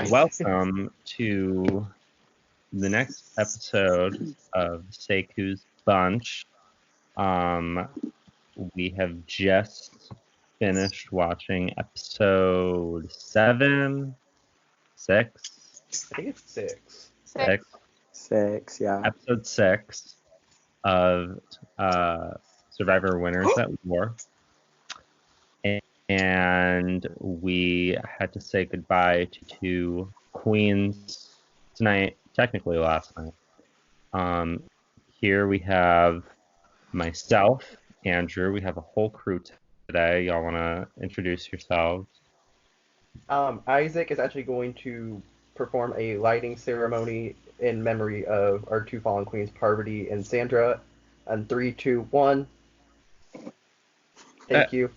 Welcome to the next episode of Sekou's Bunch. We have just finished watching episode 7, 6, I think it's 6. 6, 6, yeah. episode 6 of Survivor Winners at War. And we had to say goodbye to 2 queens tonight, technically last night. Here we have myself, Andrew. We have a whole crew today. Y'all want to introduce yourselves? Isaac is actually going to perform a lighting ceremony in memory of our 2 fallen queens, Parvati and Sandra. And 3, 2, 1. Thank you.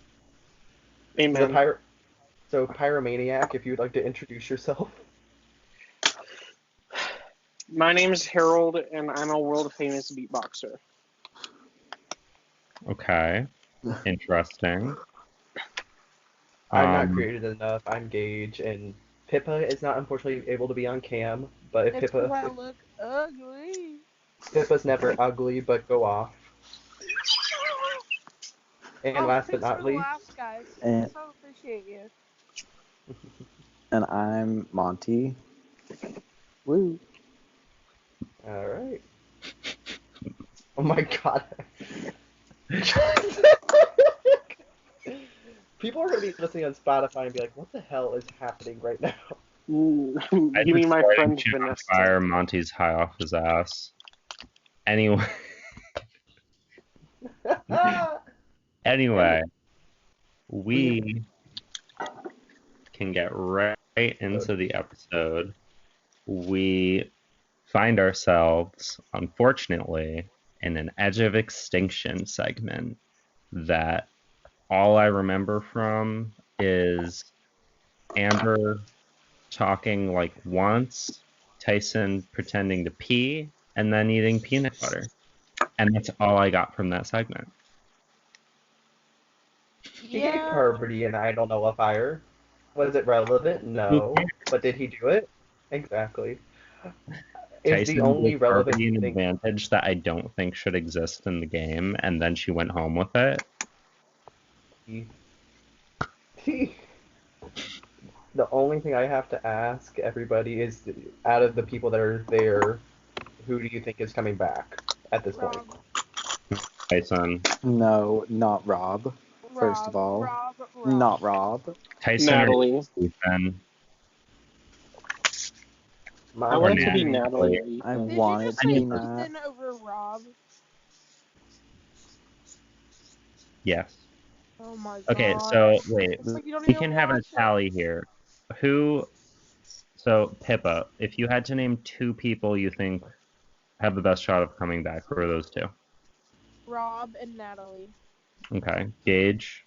Amen. So, Pyromaniac, if you'd like to introduce yourself. My name is Harold, and I'm a world-famous beatboxer. Okay. Interesting. I'm not creative enough. I'm Gage, and Pippa is not unfortunately able to be on cam. But if That's why I look ugly. Pippa's never ugly, but go off. And last but not least, Laughs, guys. And- So appreciate you. And I'm Monty. Woo. all right. Oh my god. People are going to be listening on Spotify and be like, what the hell is happening right now? You I mean my just friend started to Vanessa? fire Monty's high off his ass. Anyway, we can get right into the episode. We find ourselves, unfortunately, in an Edge of Extinction segment that all I remember from is Amber talking like once, Tyson pretending to pee, and then eating peanut butter. And that's all I got from that segment. He gave Parvati an I don't know a fire. Was it relevant? No. But did he do it? Exactly. Is Tyson the only gave relevant Parvati an thing. advantage that I don't think should exist in the game, and then she went home with it. The only thing I have to ask everybody is, out of the people that are there, who do you think is coming back at this point? Tyson. No, not Rob. First of all. Rob. Not Rob. Tyson Natalie. or Ethan. I want it to be Natalie. Natalie. I Did want you it just to say be Nat. Ethan over Rob? Yes. Oh my god. Okay, so wait, It's like you don't we even can have a watch it. tally here. So Pippa, if you had to name 2 people you think have the best shot of coming back, who are those 2? Rob and Natalie. Okay, Gage.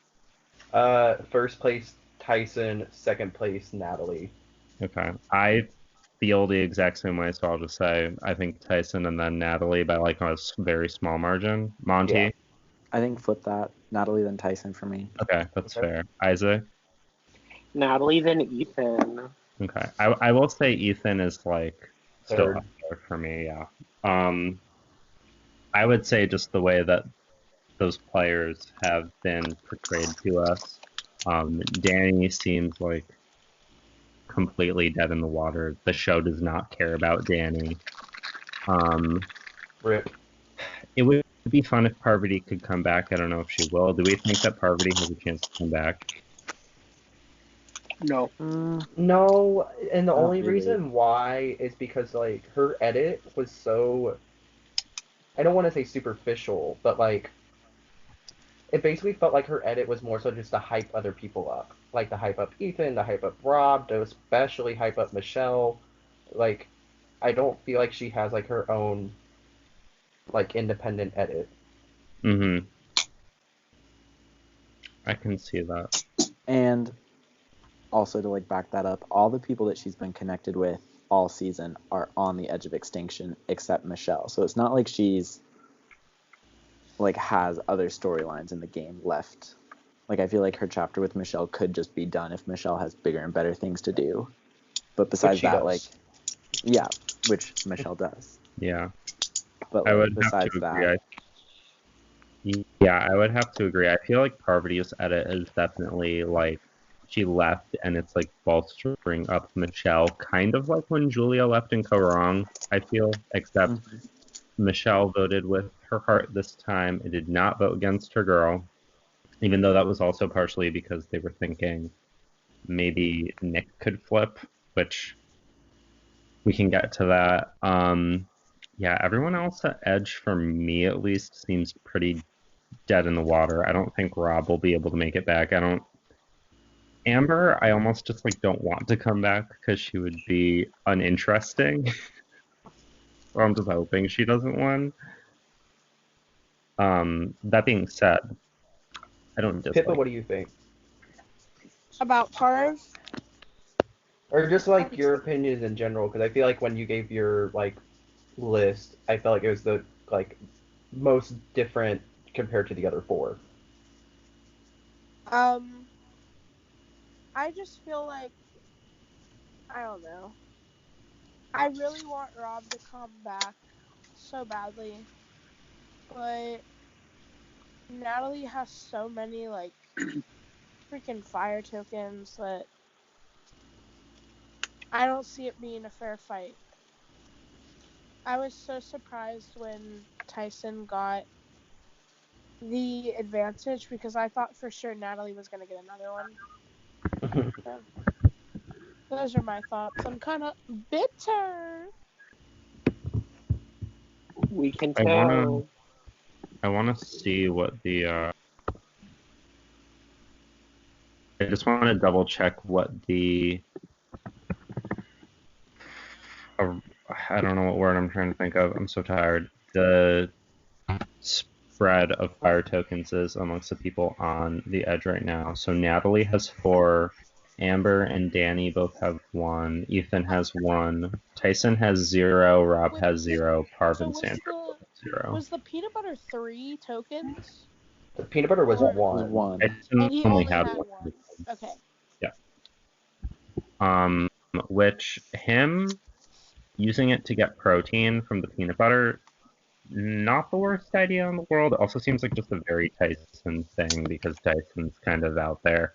First place Tyson, second place Natalie. Okay, I feel the exact same way, so I'll just say I think Tyson and then Natalie by like a very small margin. Monty. Yeah. I think flip that. Natalie then Tyson for me. Okay, that's Okay. fair. Isaac. Natalie, then Ethan. Okay, I will say Ethan is like still Third. up there for me. Yeah. I would say just the way that those players have been portrayed to us. Danny seems like completely dead in the water. The show does not care about Danny. Rip. It would be fun if Parvati could come back. I don't know if she will. Do we think that Parvati has a chance to come back? No. No, and the Not only really. reason why is because, like, her edit was so, I don't want to say superficial, but, like, it basically felt like her edit was more so just to hype other people up. Like, to hype up Ethan, to hype up Rob, to especially hype up Michelle. Like, I don't feel like she has, like, her own, like, independent edit. Mm-hmm. I can see that. And also to like back that up, all the people that she's been connected with all season are on the edge of extinction except Michelle. So it's not like she's like has other storylines in the game left. Like I feel like her chapter with Michelle could just be done if Michelle has bigger and better things to do. But besides she that, does. like, yeah, which Michelle does. Yeah, But I like, would have besides to agree. that, Yeah, I would have to agree. I feel like Parvati's edit is definitely like she left and it's like bolstering up Michelle, kind of like when Julia left and Co Wrong, I feel, except Michelle voted with her heart this time and did not vote against her girl, even though that was also partially because they were thinking maybe Nick could flip, which we can get to that. Yeah, everyone else at Edge, for me at least, seems pretty dead in the water. I don't think Rob will be able to make it back. I don't. Amber, I almost just like don't want to come back because she would be uninteresting. So I'm just hoping she doesn't win. That being said, I don't Pippa, dislike. what do you think? About Parv? Or just like your opinions in general, because I feel like when you gave your like list, I felt like it was the like most different compared to the other four. I just feel like, I don't know. I really want Rob to come back so badly, but Natalie has so many like freaking fire tokens that I don't see it being a fair fight. I was so surprised when Tyson got the advantage because I thought for sure Natalie was going to get another one. So, those are my thoughts. I'm kind of bitter. We can I wanna, tell. I wanna see what the. I just want to double check what the. I don't know what word I'm trying to think of. I'm so tired. The spread of fire tokens is amongst the people on the Edge right now. So Natalie has 4, Amber and Danny both have 1, Ethan has 1, Tyson has 0, Rob has 0, Parv So and Sandra both have 0. was the peanut butter 3 tokens? The peanut butter was Or- it was one. one. Tyson And he only only had had 1. one. Okay. Which him using it to get protein from the peanut butter, not the worst idea in the world. It also seems like just a very Tyson thing because Tyson's kind of out there.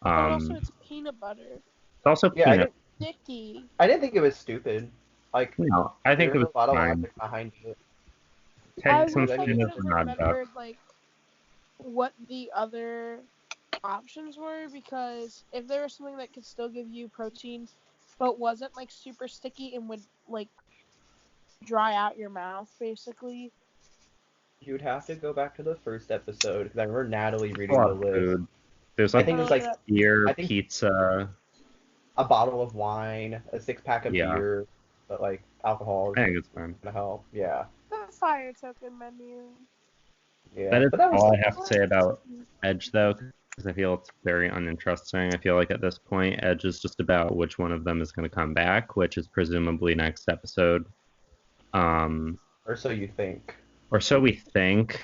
But also Um, it's peanut butter. it's also Yeah, peanut. Sticky. I didn't think it was stupid. Like No, I think it there's was a lot of fine. logic behind it. I Tyson's wish I kind could of have not up. remembered like what the other options were, because if there was something that could still give you protein but wasn't like super sticky and would like dry out your mouth basically. You'd have to go back to the first episode because I remember Natalie A reading lot the of list. food. There's I like think it was like beer, I think pizza. a bottle of wine, a 6-pack of Yeah, beer, but like alcohol is I think it's fine. gonna help. Yeah, The fire token menu. yeah. That is But that was all I have to say about Edge, though, because I feel it's very uninteresting. I feel like at this point, Edge is just about which one of them is going to come back, which is presumably next episode. or so you think. Or so we think.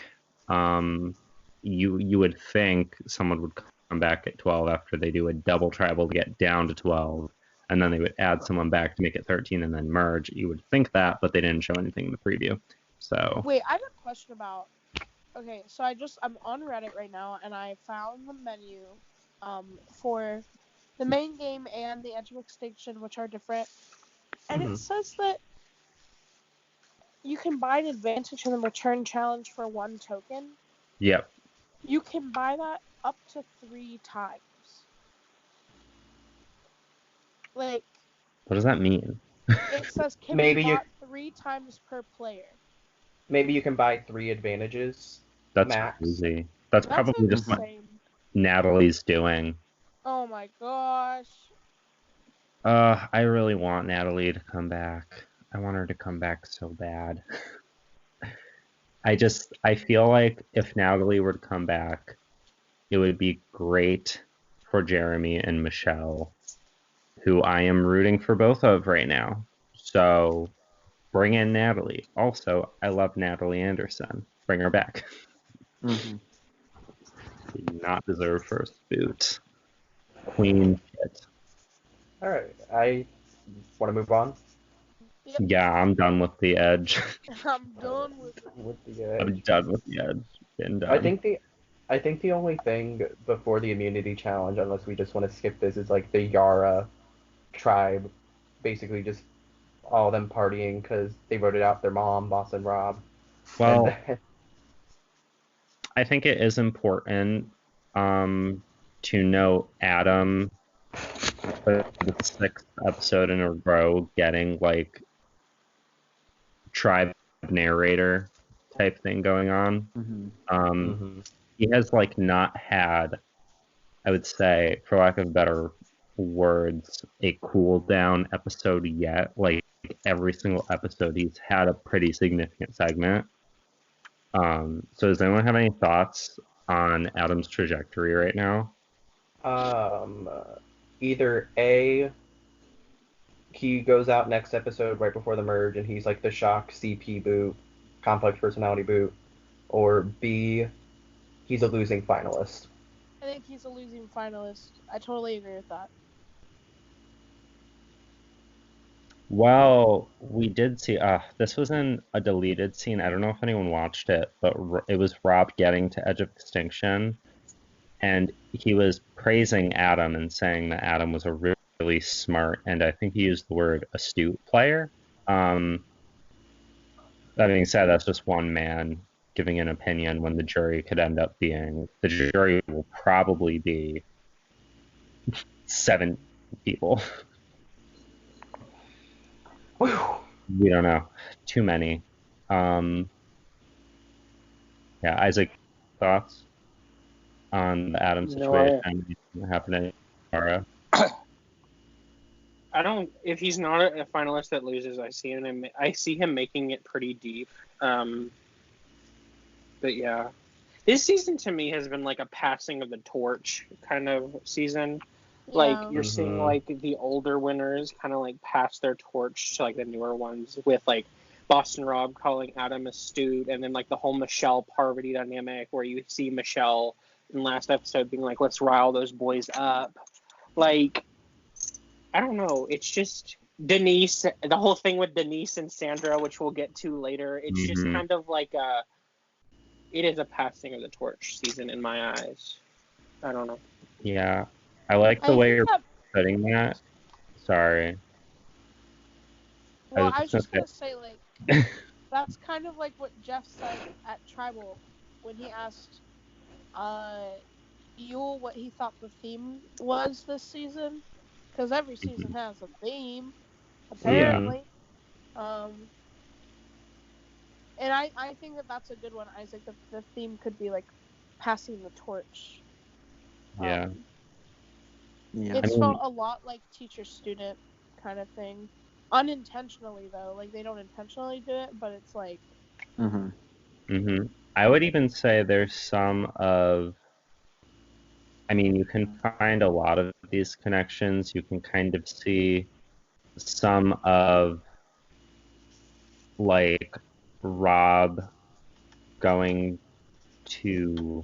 You would think someone would come back at 12 after they do a double tribal to get down to 12, and then they would add someone back to make it 13 and then merge. You would think that, but they didn't show anything in the preview. So Wait, I have a question about. Okay, so I'm on Reddit right now and I found the menu for the main game and the Edge of Extinction, which are different. And it says that you can buy an advantage in the return challenge for 1 token. yep. You can buy that up to 3 times. Like, What does that mean? it says can Maybe be you bought 3 times per player. maybe you can buy 3 advantages That's max. crazy. That's That's probably just what insane. Natalie's doing. Oh my gosh. I really want Natalie to come back. I want her to come back so bad. I feel like if Natalie were to come back, it would be great for Jeremy and Michelle, who I am rooting for both of right now. So bring in Natalie. Also, I love Natalie Anderson. Bring her back. Mm-hmm. Did not deserve first boot. Queen shit. All right, I Want to move on Yep. Yeah, I'm done with the Edge. I'm done with it. with the Edge? I'm done with the Edge. Been I done. think the I think the only thing before the immunity challenge, unless we just want to skip this, is like the Yara tribe, basically just all them partying because they voted out their mom, Boss and Rob, and Well, then I think it is important to note Adam for the sixth episode in a row getting like tribe narrator type thing going on. Mm-hmm. Mhm. He has like not had, I would say, for lack of better words, a cool down episode yet. Like every single episode, he's had a pretty significant segment. So does anyone have any thoughts on Adam's trajectory right now? um, either A, he goes out next episode right before the merge and he's like the shock CP boot, complex personality boot, or B, he's a losing finalist. I think he's a losing finalist. I totally agree with that. Well, we did see. This was in a deleted scene. I don't know if anyone watched it, but it was Rob getting to Edge of Extinction, and he was praising Adam and saying that Adam was a really smart, and I think he used the word astute player. Um, that being said, that's just one man giving an opinion when the jury could end up being, the jury will probably be 7 people. Whew. We don't know. Too many. Yeah, Isaac, thoughts on the Adam situation? No, Anything that happened in Yara? I don't. If he's not a finalist that loses, I see him making it pretty deep. But yeah, this season to me has been like a passing of the torch kind of season. Like Yeah. you're seeing Mhm. like the older winners kind of like pass their torch to like the newer ones with like Boston Rob calling Adam astute, and then like the whole Michelle Parvati dynamic where you see Michelle in last episode being like, let's rile those boys up. Like, I don't know. It's just Denise, the whole thing with Denise and Sandra, which we'll get to later. It's just Mhm. kind of like it is a passing of the torch season in my eyes. I don't know. Yeah, I like the I way think you're that. putting that. Sorry. Well, I was just gonna gonna say like that's kind of like what Jeff said at Tribal when he asked Yule what he thought the theme was this season, because every season has a theme Yeah. apparently. And I think that that's a good one, Isaac. The theme could be like passing the torch. Yeah. Yeah. It's I mean, felt a lot like teacher student kind of thing. Unintentionally though, like they don't intentionally do it, but it's like Mm-hmm. mhm. I would even say there's some of, I mean, you can find a lot of these connections. You can kind of see some of like Rob going to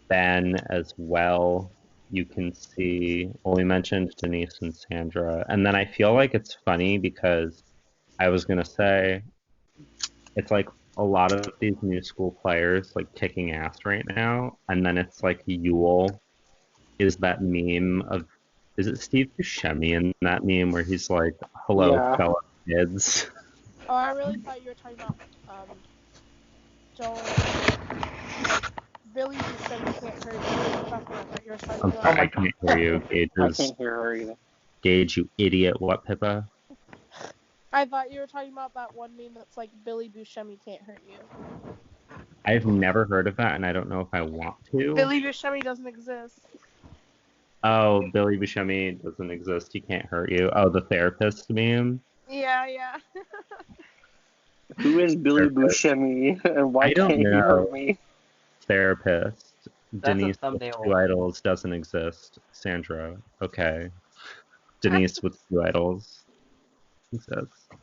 Ben as well. You can see, well, we mentioned Denise and Sandra. And then I feel like it's funny because I was going to say it's like a lot of these new school players like kicking ass right now. And then it's like Yule is that meme of, is it Steve Buscemi in that meme where he's like, hello, Yeah. fellow kids? oh, I really thought you were talking about don't like Billy Buscemi can't hurt you. That's what I thought you were talking I'm about. sorry, my I can't hear you. I can't hear her either. Gage, you idiot. What, Pippa? I thought you were talking about that one meme that's like Billy Buscemi can't hurt you. I've never heard of that, and I don't know if I want to. Billy Buscemi doesn't exist. Oh, Billy Buscemi doesn't exist. He can't hurt you. Oh, the therapist meme? Yeah. Who is Billy Buscemi and why I don't can't he know. hurt me? Therapist. That's a Denise with thumbnail. 2 idols doesn't exist. Sandra. Okay. Denise with 2 idols exists. That's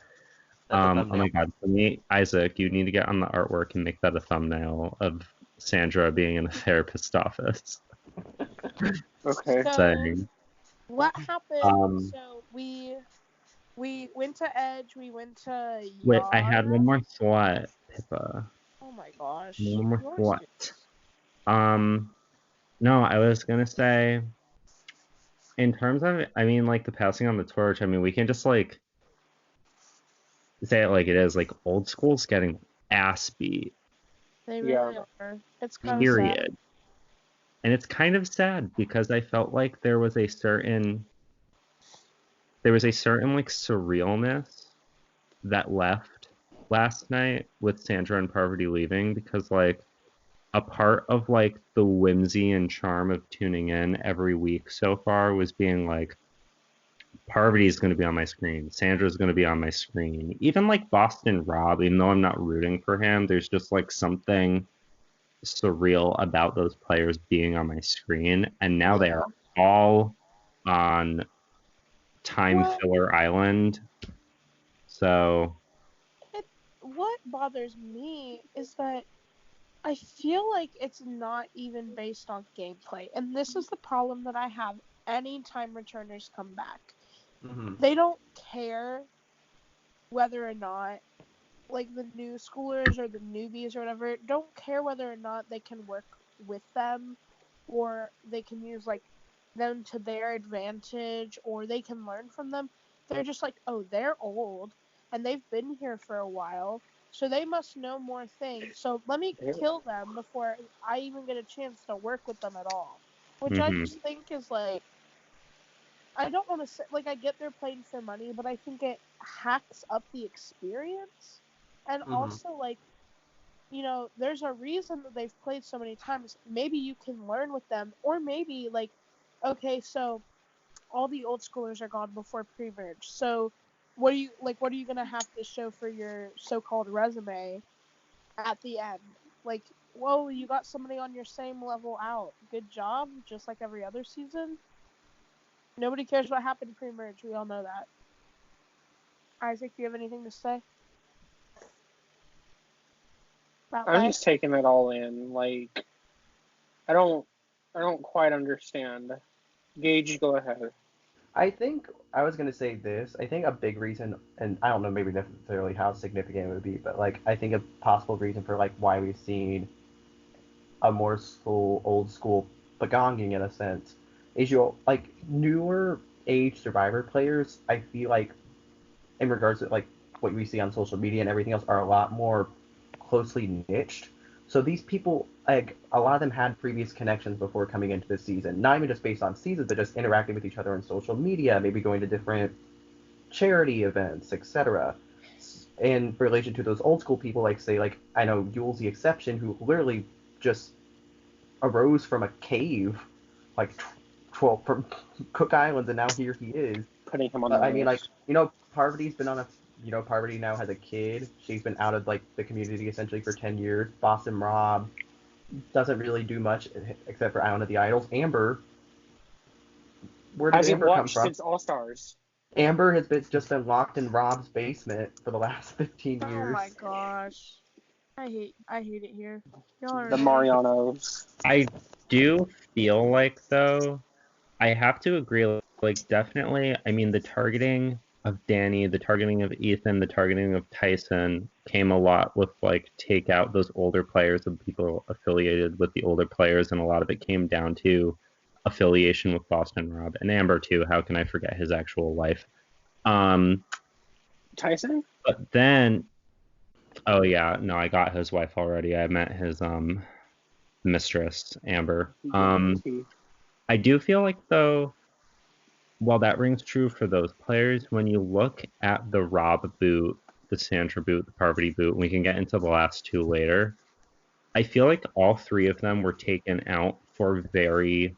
a Oh thumbnail. my god. For me, Isaac, you need to get on the artwork and make that a thumbnail of Sandra being in a therapist's office. Okay. So Saying. what happened? Um, So we went to Edge. We went to Wait, I had Yar. one more thought, Pippa. Oh my gosh. One more Yours thought. is- No, I was gonna say, in terms of, I mean, like the passing on the torch. I mean, we can just like say it like it is. Like old school's getting ass beat. They Yeah. really are. It's kind of sad. Period. And it's kind of sad because I felt like there was a certain like surrealness that left last night with Sandra and Parvati leaving, because like a part of like the whimsy and charm of tuning in every week so far was being like, Parvati's going to be on my screen, Sandra's going to be on my screen, even like Boston Rob, even though I'm not rooting for him, there's just like something surreal about those players being on my screen, and now they are all on time Well- filler island. So What bothers me is that I feel like it's not even based on gameplay. And this is the problem that I have anytime returners come back. Mm-hmm. They don't care whether or not, like the new schoolers or the newbies or whatever, don't care whether or not they can work with them or they can use like them to their advantage or they can learn from them. They're just like, oh, they're old and they've been here for a while, so they must know more things. So let me kill them before I even get a chance to work with them at all. Which I just think is like, I don't want to say, like, I get they're playing for money, but I think it hacks up the experience. And also, like, you know, there's a reason that they've played so many times. Maybe you can learn with them, or maybe, like, okay, so all the old schoolers are gone before pre-merge. So what are you going to have to show for your so-called resume at the end? Like, whoa, you got somebody on your same level out. Good job, just like every other season. Nobody cares what happened pre-merge. We all know that. Isaac, do you have anything to say? I'm just taking it all in. Like, I don't quite understand. Gage, go ahead. I think I was gonna say this. I think a big reason, and I don't know maybe necessarily how significant it would be, but like I think a possible reason for like why we've seen a more old school begonging in a sense is you like newer age survivor players. I feel like in regards to like what we see on social media and everything else are a lot more closely niched. So these people, like a lot of them had previous connections before coming into the season, not even just based on seasons, but just interacting with each other on social media, maybe going to different charity events, etc. In relation to those old school people, like say, like I know Yule's the exception, who literally just arose from a cave, like 12 from Cook Islands, and now here he is. Putting him on the I mean, like, list. you know, Parvati's been on a, you know, Parvati now has a kid. She's been out of like the community essentially for 10 years. Boston Rob doesn't really do much except for Island of the Idols. Amber, where did Hasn't Amber come watched from? since All Stars. Amber has just been locked in Rob's basement for the last 15 years. Oh my gosh. I hate it here. Y'all are The annoying. Marianos. I do feel like, though, I have to agree, like, definitely, I mean, the targeting of Danny, the targeting of Ethan, the targeting of Tyson came a lot with, like, take out those older players and people affiliated with the older players, and a lot of it came down to affiliation with Boston Rob, and Amber, too. How can I forget his actual life? Tyson? But then, oh, yeah, no, I got his wife already. I met his, mistress, Amber. I do feel like, though, while that rings true for those players, when you look at the Rob boot, the Sandra boot, the Parvati boot, we can get into the last two later. I feel like all three of them were taken out for very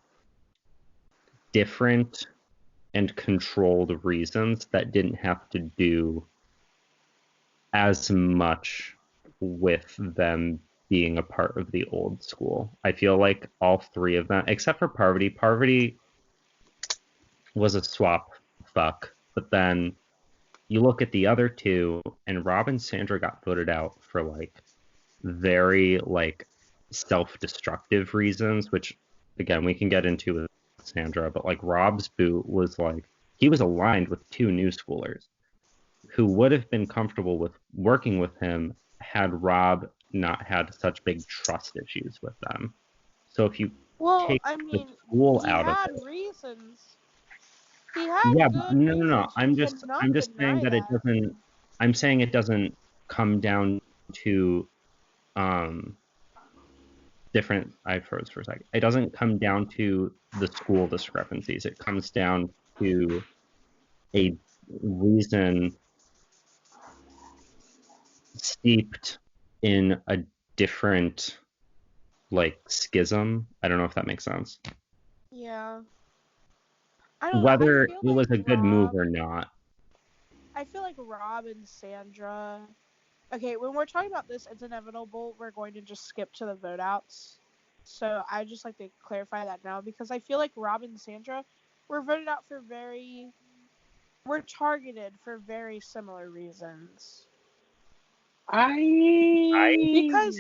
different and controlled reasons that didn't have to do as much with them being a part of the old school. I feel like all three of them, except for Parvati was a swap fuck, but then you look at the other two, and Rob and Sandra got voted out for like very like self-destructive reasons, which again we can get into with Sandra, but like Rob's boot was like he was aligned with two new schoolers who would have been comfortable with working with him had Rob not had such big trust issues with them. So if you Well, take I the mean, school he out of had it, reasons. He had yeah, good no. reasons. You cannot I'm just saying deny that it that. doesn't. I'm saying it doesn't come down to different. I froze for a second. It doesn't come down to the school discrepancies. It comes down to a reason steeped in a different like schism. I don't know if that makes sense. Yeah. I don't know. Whether it was a good move or not. I feel like Rob and Sandra. Okay, when we're talking about this, it's inevitable we're going to just skip to the vote outs. So I just like to clarify that now because I feel like Rob and Sandra were voted out for were targeted for very similar reasons. Because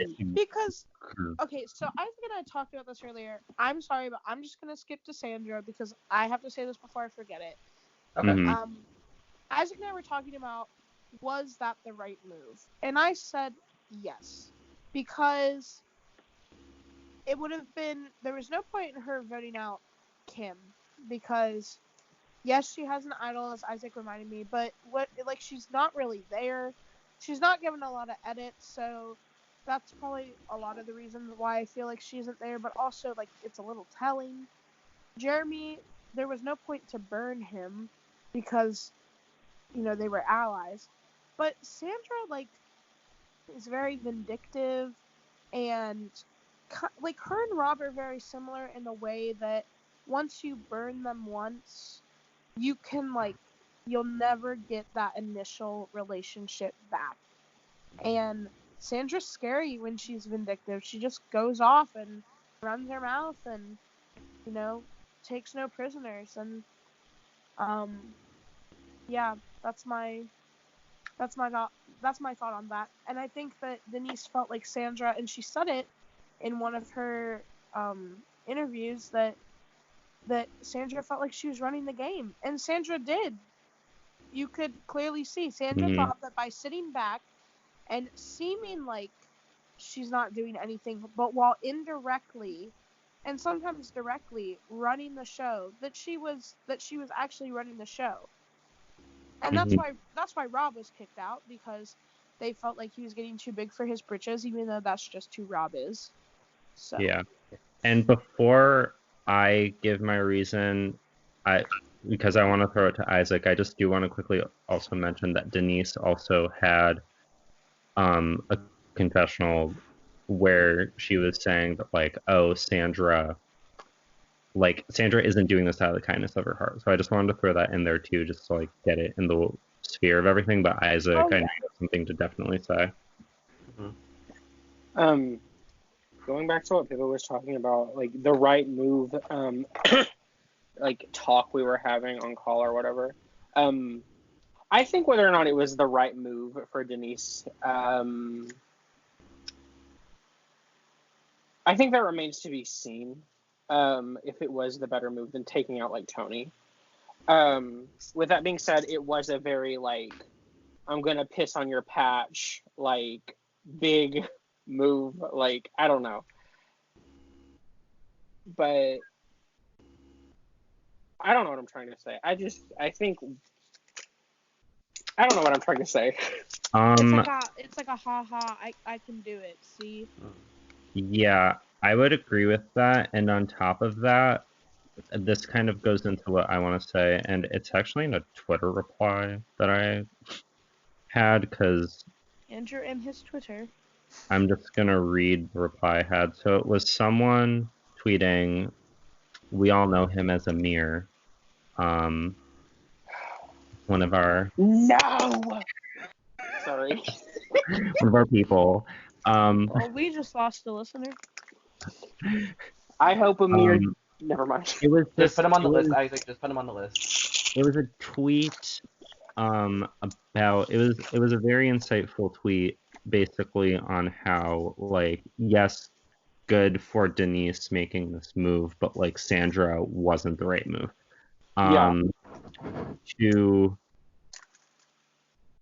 okay, so Isaac and I talked about this earlier. I'm sorry, but I'm just gonna skip to Sandra because I have to say this before I forget it. Okay. Mhm. Isaac and I were talking about, was that the right move? And I said yes, because it would have been, there was no point in her voting out Kim, because yes, she has an idol, as Isaac reminded me, but she's not really there. She's not given a lot of edits, so that's probably a lot of the reasons why I feel like she isn't there, but also, like, it's a little telling. Jeremy, there was no point to burn him because, they were allies. But Sandra, is very vindictive, and, her and Rob are very similar in the way that once you burn them once, you can, you'll never get that initial relationship back. And Sandra's scary when she's vindictive. She just goes off and runs her mouth and, takes no prisoners. And, yeah, that's my thought on that. And I think that Denise felt like Sandra, and she said it in one of her interviews, that Sandra felt like she was running the game, and Sandra did. You could clearly see Sandra thought that by sitting back and seeming like she's not doing anything, but while indirectly and sometimes directly running the show, that she was actually running the show. And that's why Rob was kicked out, because they felt like he was getting too big for his britches, even though that's just who Rob is. So Yeah. And before I give my reason, because I want to throw it to Isaac, I just do want to quickly also mention that Denise also had a confessional where she was saying that Sandra isn't doing this out of the kindness of her heart. So I just wanted to throw that in there too, just to get it in the sphere of everything. But Isaac, I know you have something to definitely say. Going back to what Pippa was talking about, the right move, talk we were having on call or whatever. I think whether or not it was the right move for Denise, I think that remains to be seen. If it was the better move than taking out Tony. With that being said, it was a very I'm gonna piss on your patch big move. I don't know, but I don't know what I'm trying to say. I don't know what I'm trying to say. it's like a ha, I can do it. See. Yeah, I would agree with that. And on top of that, this kind of goes into what I want to say, and it's actually in a Twitter reply that I had, because Andrew M. his Twitter. I'm just going to read the reply I had. So it was someone tweeting, we all know him as Amir. One of our... No! Sorry. One of our people. Well, we just lost a listener. I hope Amir... Never mind. It was just put him on the list, Isaac. Just put him on the list. It was a tweet about... It was a very insightful tweet, basically, on how, yes, good for Denise making this move, but Sandra wasn't the right move. Yeah.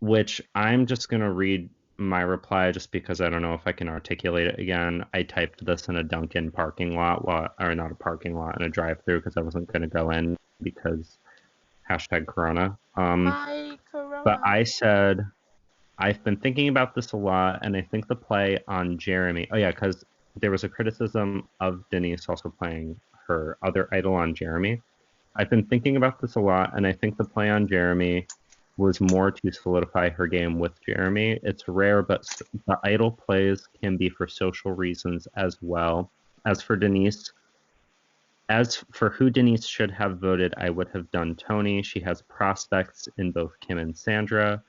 which I'm just going to read my reply just because I don't know if I can articulate it again. I typed this in a Dunkin' parking lot, or not a parking lot, in a drive-through because I wasn't going to go in because hashtag Corona. Hi, But Corona. I said, I've been thinking about this a lot, and I think the play on Jeremy. Oh, yeah, because there was a criticism of Denise also playing her other idol on Jeremy. I've been thinking about this a lot, and I think the play on Jeremy was more to solidify her game with Jeremy. It's rare, but the idol plays can be for social reasons as well. As for Denise, as for who Denise should have voted, I would have done Tony. She has prospects in both Kim and Sandra.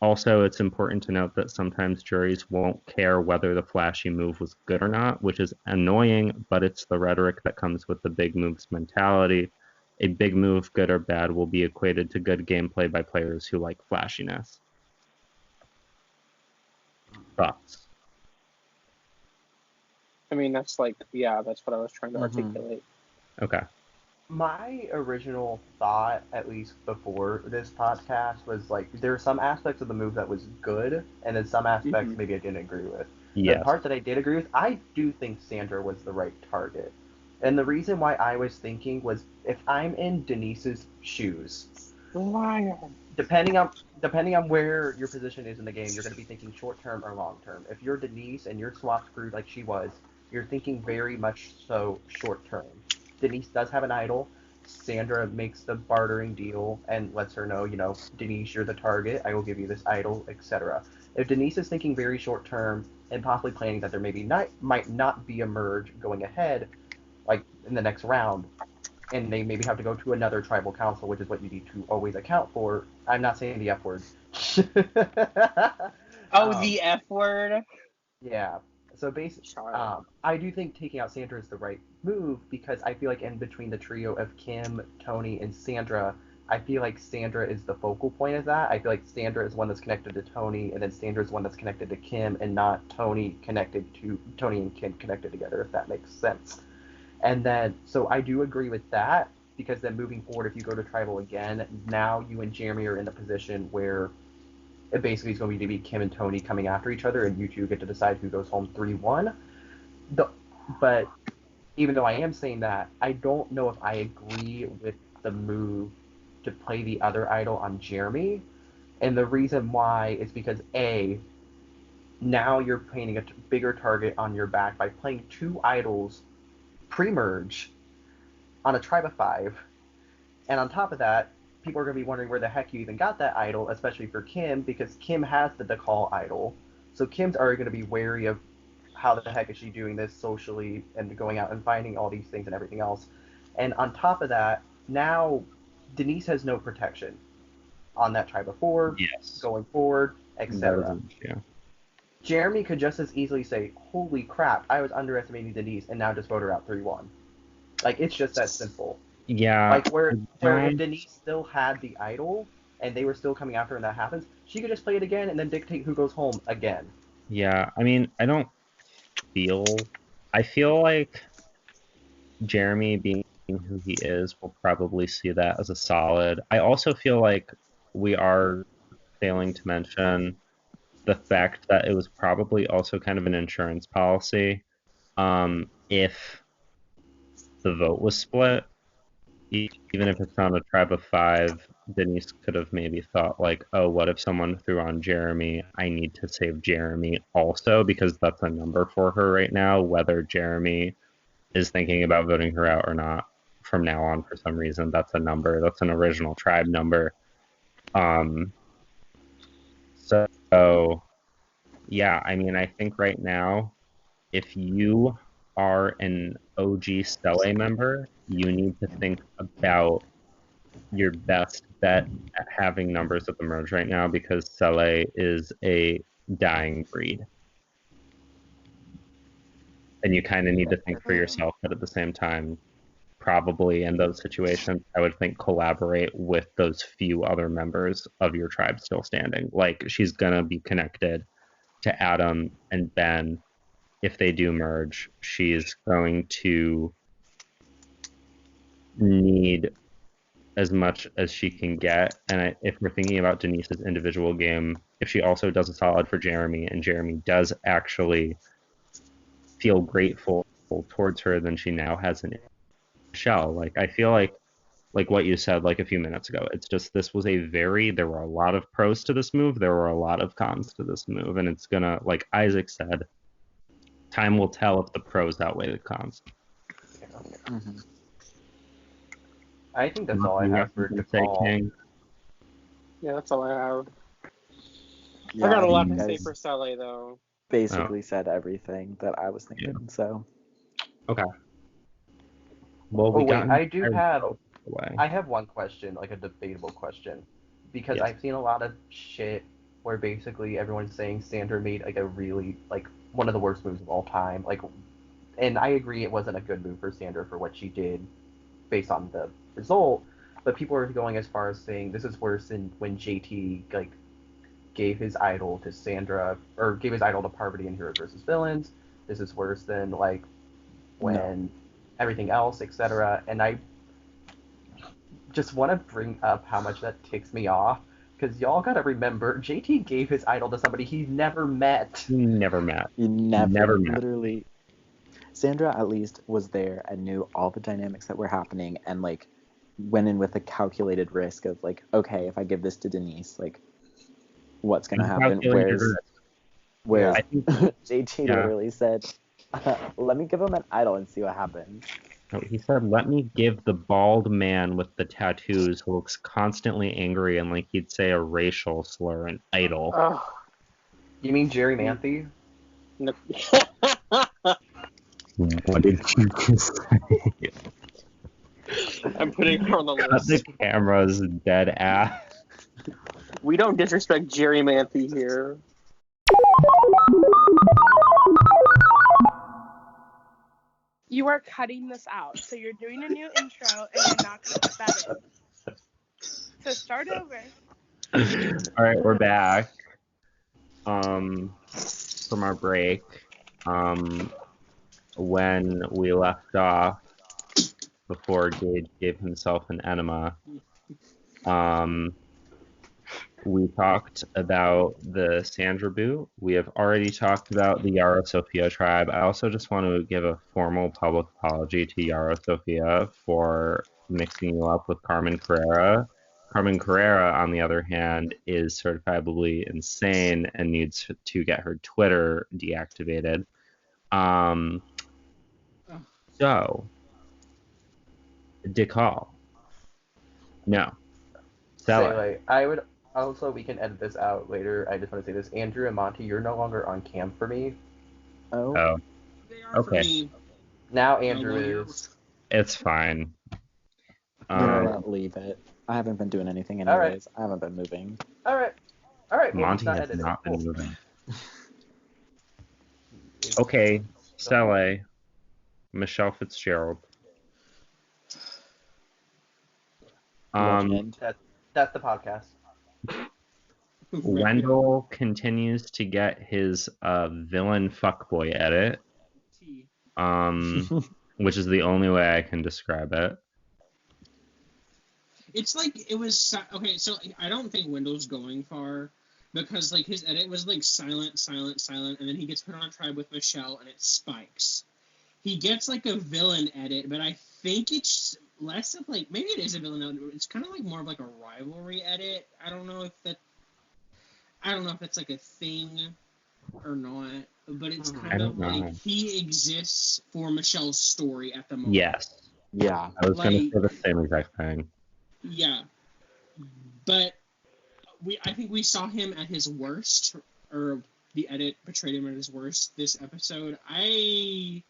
Also, it's important to note that sometimes juries won't care whether the flashy move was good or not, which is annoying, but it's the rhetoric that comes with the big moves mentality. A big move, good or bad, will be equated to good gameplay by players who like flashiness. Thoughts? I mean, that's like, yeah, that's what I was trying to articulate. Okay. My original thought, at least before this podcast, was like there are some aspects of the move that was good, and then some aspects maybe I didn't agree with. Yes. The part that I did agree with, I do think Sandra was the right target. And the reason why I was thinking was if I'm in Denise's shoes, Liar. depending on where your position is in the game, you're going to be thinking short term or long term. If you're Denise and you're swap screwed like she was, you're thinking very much so short term. Denise does have an idol. Sandra makes the bartering deal and lets her know, Denise, you're the target. I will give you this idol, etc. If Denise is thinking very short term and possibly planning that there might not be a merge going ahead, like in the next round, and they maybe have to go to another tribal council, which is what you need to always account for. I'm not saying the F word. The F word? Yeah. So basically, Sorry. I do think taking out Sandra is the right move because I feel like in between the trio of Kim, Tony, and Sandra, I feel like Sandra is the focal point of that. I feel like Sandra is one that's connected to Tony, and then Sandra is one that's connected to Kim, and not Tony and Kim connected together, if that makes sense. And then, so I do agree with that because then moving forward, if you go to tribal again, now you and Jeremy are in the position where it basically is going to be Kim and Tony coming after each other, and you two get to decide who goes home 3-1. But even though I am saying that, I don't know if I agree with the move to play the other idol on Jeremy. And the reason why is because A, now you're painting a bigger target on your back by playing two idols pre-merge on a tribe of 5. And on top of that, people are going to be wondering where the heck you even got that idol, especially for Kim, because Kim has the Decall idol. So Kim's already going to be wary of how the heck is she doing this socially and going out and finding all these things and everything else. And on top of that, now Denise has no protection on that tribe of 4, Yes. going forward, etc. Jeremy could just as easily say, holy crap, I was underestimating Denise, and now just vote her out 3-1. Like, it's just that simple. Yeah. Like, where if Denise still had the idol, and they were still coming after her and that happens, she could just play it again and then dictate who goes home again. Yeah, I mean, I feel like Jeremy being who he is will probably see that as a solid. I also feel like we are failing to mention the fact that it was probably also kind of an insurance policy. If the vote was split, even if it's not a tribe of 5, Denise could have maybe thought like, oh, what if someone threw on Jeremy? I need to save Jeremy also because that's a number for her right now, whether Jeremy is thinking about voting her out or not from now on for some reason. That's a number. That's an original tribe number. So yeah, I mean, I think right now, if you are an OG Stella member, you need to think about your best bet at having numbers at the merge right now because Sele is a dying breed. And you kind of need to think for yourself, but at the same time, probably in those situations, I would think collaborate with those few other members of your tribe still standing. Like, she's going to be connected to Adam and Ben if they do merge. She's going to need as much as she can get. And if we're thinking about Denise's individual game, if she also does a solid for Jeremy, and Jeremy does actually feel grateful towards her, then she now has an Michelle. Like, I feel like what you said like a few minutes ago, it's just, this was there were a lot of pros to this move, there were a lot of cons to this move, and it's gonna, like Isaac said, time will tell if the pros outweigh the cons. Mm-hmm. I think that's all I You have for to say, DePaul. King? Yeah, that's all I have. Yeah, I got a lot you to say guys for Sally though. basically said everything that I was thinking. So Okay. Well, Oh we wait, got I have one question, like a debatable question, because Yes. I've seen a lot of shit where basically everyone's saying Sandra made like a really like one of the worst moves of all time. Like, and I agree it wasn't a good move for Sandra for what she did based on the result, but people are going as far as saying this is worse than when JT like gave his idol to Sandra or gave his idol to Parvati in Heroes versus Villains. This is worse than like when everything else, etc. And I just want to bring up how much that ticks me off, because y'all gotta remember, JT gave his idol to somebody he never met. Never met. you never met. literally. Sandra at least was there and knew all the dynamics that were happening and like went in with a calculated risk of like, okay, if I give this to Denise, like what's gonna happen? Whereas I think, JT literally said, let me give him an idol and see what happens. no, he said, let me give the bald man with the tattoos who looks constantly angry and like he'd say a racial slur an idol. Oh. You mean Jerry Manthe? No. What did you just say? I'm putting her on the Cut list. the camera's dead ass. We don't disrespect Jerry Manthe here. You are cutting this out, so you're doing a new intro and you're not going to put that in. So start over. All right, we're back. From our break. When we left off, before Gage gave himself an enema, we talked about the Sandra boot. We have already talked about the Yara Sofia tribe. I also just want to give a formal public apology to Yara Sofia for mixing you up with Carmen Carrera. Carmen Carrera, on the other hand, is certifiably insane and needs to get her Twitter deactivated. So, Decall. No. Say, I would also, we can edit this out later. I just want to say this. Andrew and Monty, you're no longer on cam for me. Oh. They are Okay. for me. Now Andrew is. It's fine. You know what? Leave it. I haven't been doing anything anyways. All right. I haven't been moving. All right. Well, Monty not has edited. not been Cool. moving. Okay, Stella, Michelle Fitzgerald. Legend. That's the podcast. Wendell continues to get his villain fuckboy edit, which is the only way I can describe it. It's like it was okay. So I don't think Wendell's going far because like his edit was like silent, and then he gets put on a tribe with Michelle and it spikes. He gets like a villain edit, but I think it's less of like maybe it is a villain edit. But it's kind of like more of like a rivalry edit. I don't know if that's like a thing or not, but it's kind of like he exists for Michelle's story at the moment. Yes. Yeah. I was going to say the same exact thing. Yeah, but I think we saw him at his worst, or the edit portrayed him at his worst this episode. I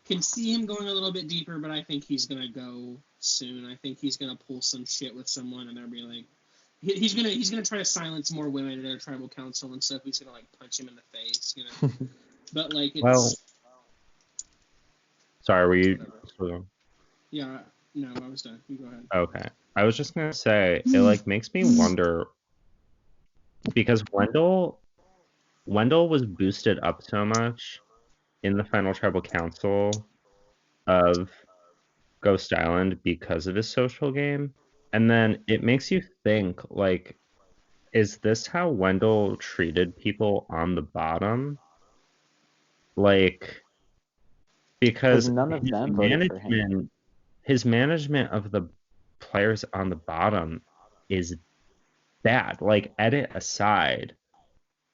can see him going a little bit deeper, but I think he's gonna go soon. I think he's gonna pull some shit with someone, and they'll be like, he's gonna try to silence more women at their tribal council and stuff. He's gonna like punch him in the face, you know. But like, it's well. Sorry, were you? Whatever. Yeah. No, I was done. You go ahead. Okay. I was just gonna say, it like makes me wonder, because Wendell was boosted up so much in the final tribal council of Ghost Island because of his social game. And then it makes you think, like, is this how Wendell treated people on the bottom? Like, Because because none of them voted for him. his management of the players on the bottom is bad. Like, edit aside,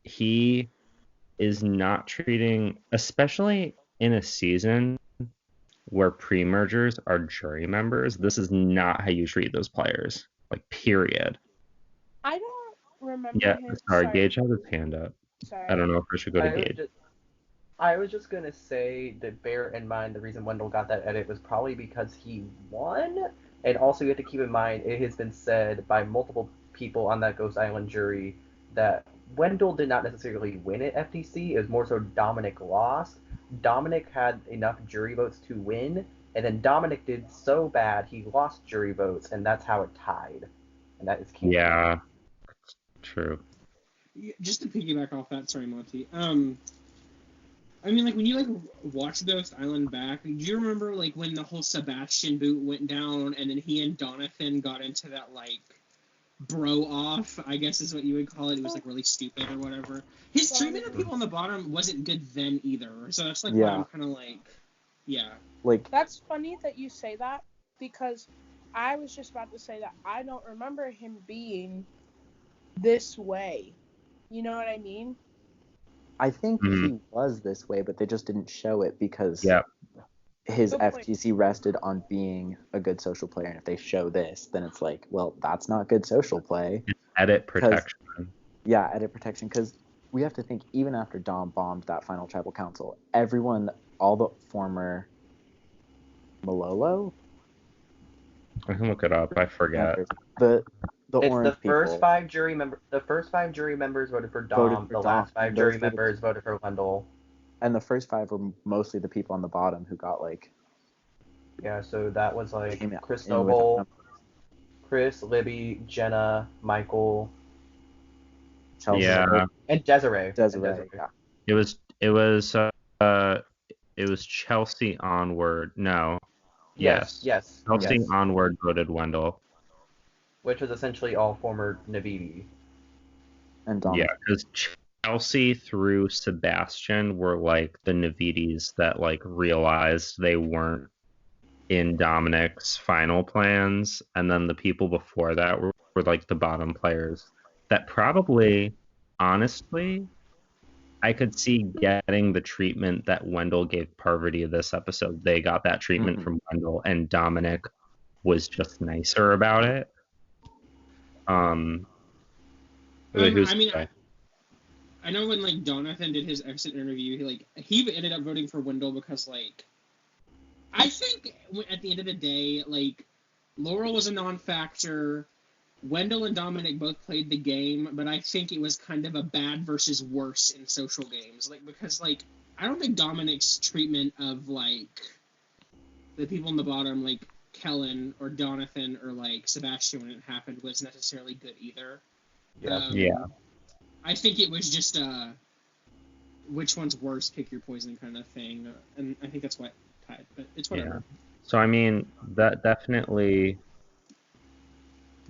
he is not treating, especially in a season where pre-mergers are jury members, this is not how you treat those players. Like, period. I don't remember Yeah, him. sorry, Gage has his hand up. I don't Sorry. know if I should go to I was Gage. just, I was just gonna say that bear in mind the reason Wendell got that edit was probably because he won, and also you have to keep in mind it has been said by multiple people on that Ghost Island jury that Wendell did not necessarily win at FTC. It was more so Dominic lost. Dominic had enough jury votes to win, and then Dominic did so bad he lost jury votes, and that's how it tied. And that is canon. Yeah, true. Just to piggyback off that, sorry, Monty. I mean, like when you like watch Ghost Island back, do you remember like when the whole Sebastian boot went down, and then he and Donathan got into that like bro off? I guess is what you would call it. It was like really stupid or whatever. His treatment of people on the bottom wasn't good then either. So that's like why I'm kind of like, yeah. Like, That's funny that you say that, because I was just about to say that I don't remember him being this way. You know what I mean? I think Mhm. he was this way, but they just didn't show it because Yeah. his Good point. FTC rested on being a good social player. And if they show this, then it's like, well, that's not good social play. Edit protection. Yeah, edit protection. Because we have to think, even after Dom bombed that final tribal council, everyone, all the former Malolo, I can look it up. I forget. the It's orange the first people five jury member. The first five jury members voted for Dom. voted for The Dom, last five and jury those were the members voted for Wendell. and the first 5 were mostly the people on the bottom who got like Yeah, so that was like came Chris in with Noble, Chris, Libby, Jenna, Michael, Chelsea, Yeah. and Desiree. Desiree. Yeah. It was Chelsea Onward. No. Yes. Chelsea Onward voted Wendell. Which was essentially all former Navidi. And Dom. Yeah, because Chelsea through Sebastian were like the Navidis that like realized they weren't in Dominic's final plans, and then the people before that were like the bottom players that probably, honestly, I could see getting the treatment that Wendell gave Parvati this episode. They got that treatment from Wendell, and Dominic was just nicer about it. I mean, I know when like Donathan did his exit interview, he ended up voting for Wendell because like I think at the end of the day, like Laurel was a non-factor. Wendell and Dominic both played the game, but I think it was kind of a bad versus worse in social games. Like because like I don't think Dominic's treatment of like the people on the bottom, like Kellen or Donathan or like Sebastian when it happened, was necessarily good either. Yeah. I think it was just which one's worse, pick your poison kind of thing, and I think that's what tied. But it's whatever. Yeah. So I mean, that definitely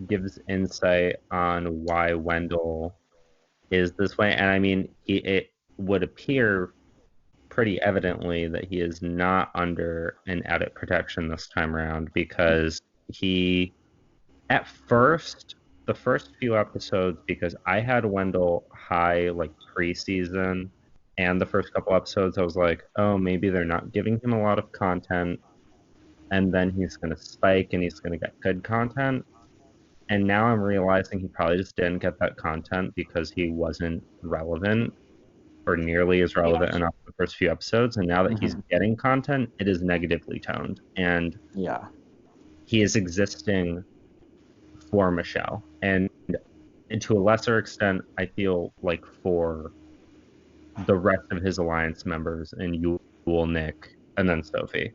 gives insight on why Wendell is this way, and I mean, it would appear pretty evidently that he is not under an edit protection this time around, because he, at first, the first few episodes, because I had Wendell high like preseason, and the first couple episodes I was like, oh, maybe they're not giving him a lot of content, and then he's going to spike and he's going to get good content. And now I'm realizing he probably just didn't get that content because he wasn't relevant or nearly as relevant enough in the first few episodes. And now that he's getting content, it is negatively toned. And he is existing for Michelle. And to a lesser extent, I feel like for the rest of his alliance members, and Yul, Nick, and then Sophie.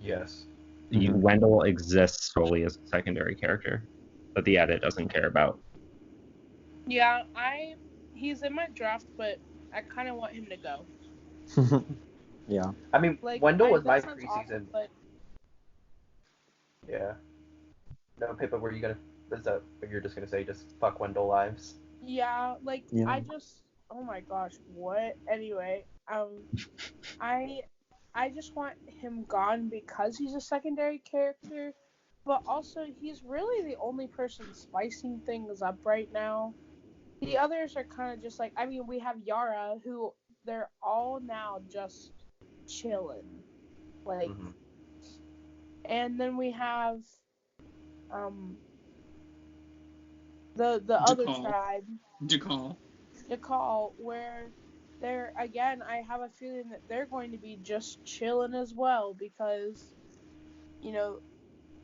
Yes. Wendell exists solely as a secondary character that the edit doesn't care about. Yeah, he's in my draft, but I kind of want him to go. Yeah. I mean, Like, Wendell was my sounds preseason. awful, but... Yeah. No, Pippa, were you gonna? Is that what you're just gonna say? Just fuck Wendell lives? Yeah, like Yeah. oh my gosh, what? Anyway, I I just want him gone because he's a secondary character, but also he's really the only person spicing things up right now. The others are kind of just like, I mean, we have Yara, who they're all now just chilling, like, Mm-hmm. and then we have um the other DeCall. tribe, DeCall. Dakal, where they're again. I have a feeling that they're going to be just chilling as well because you know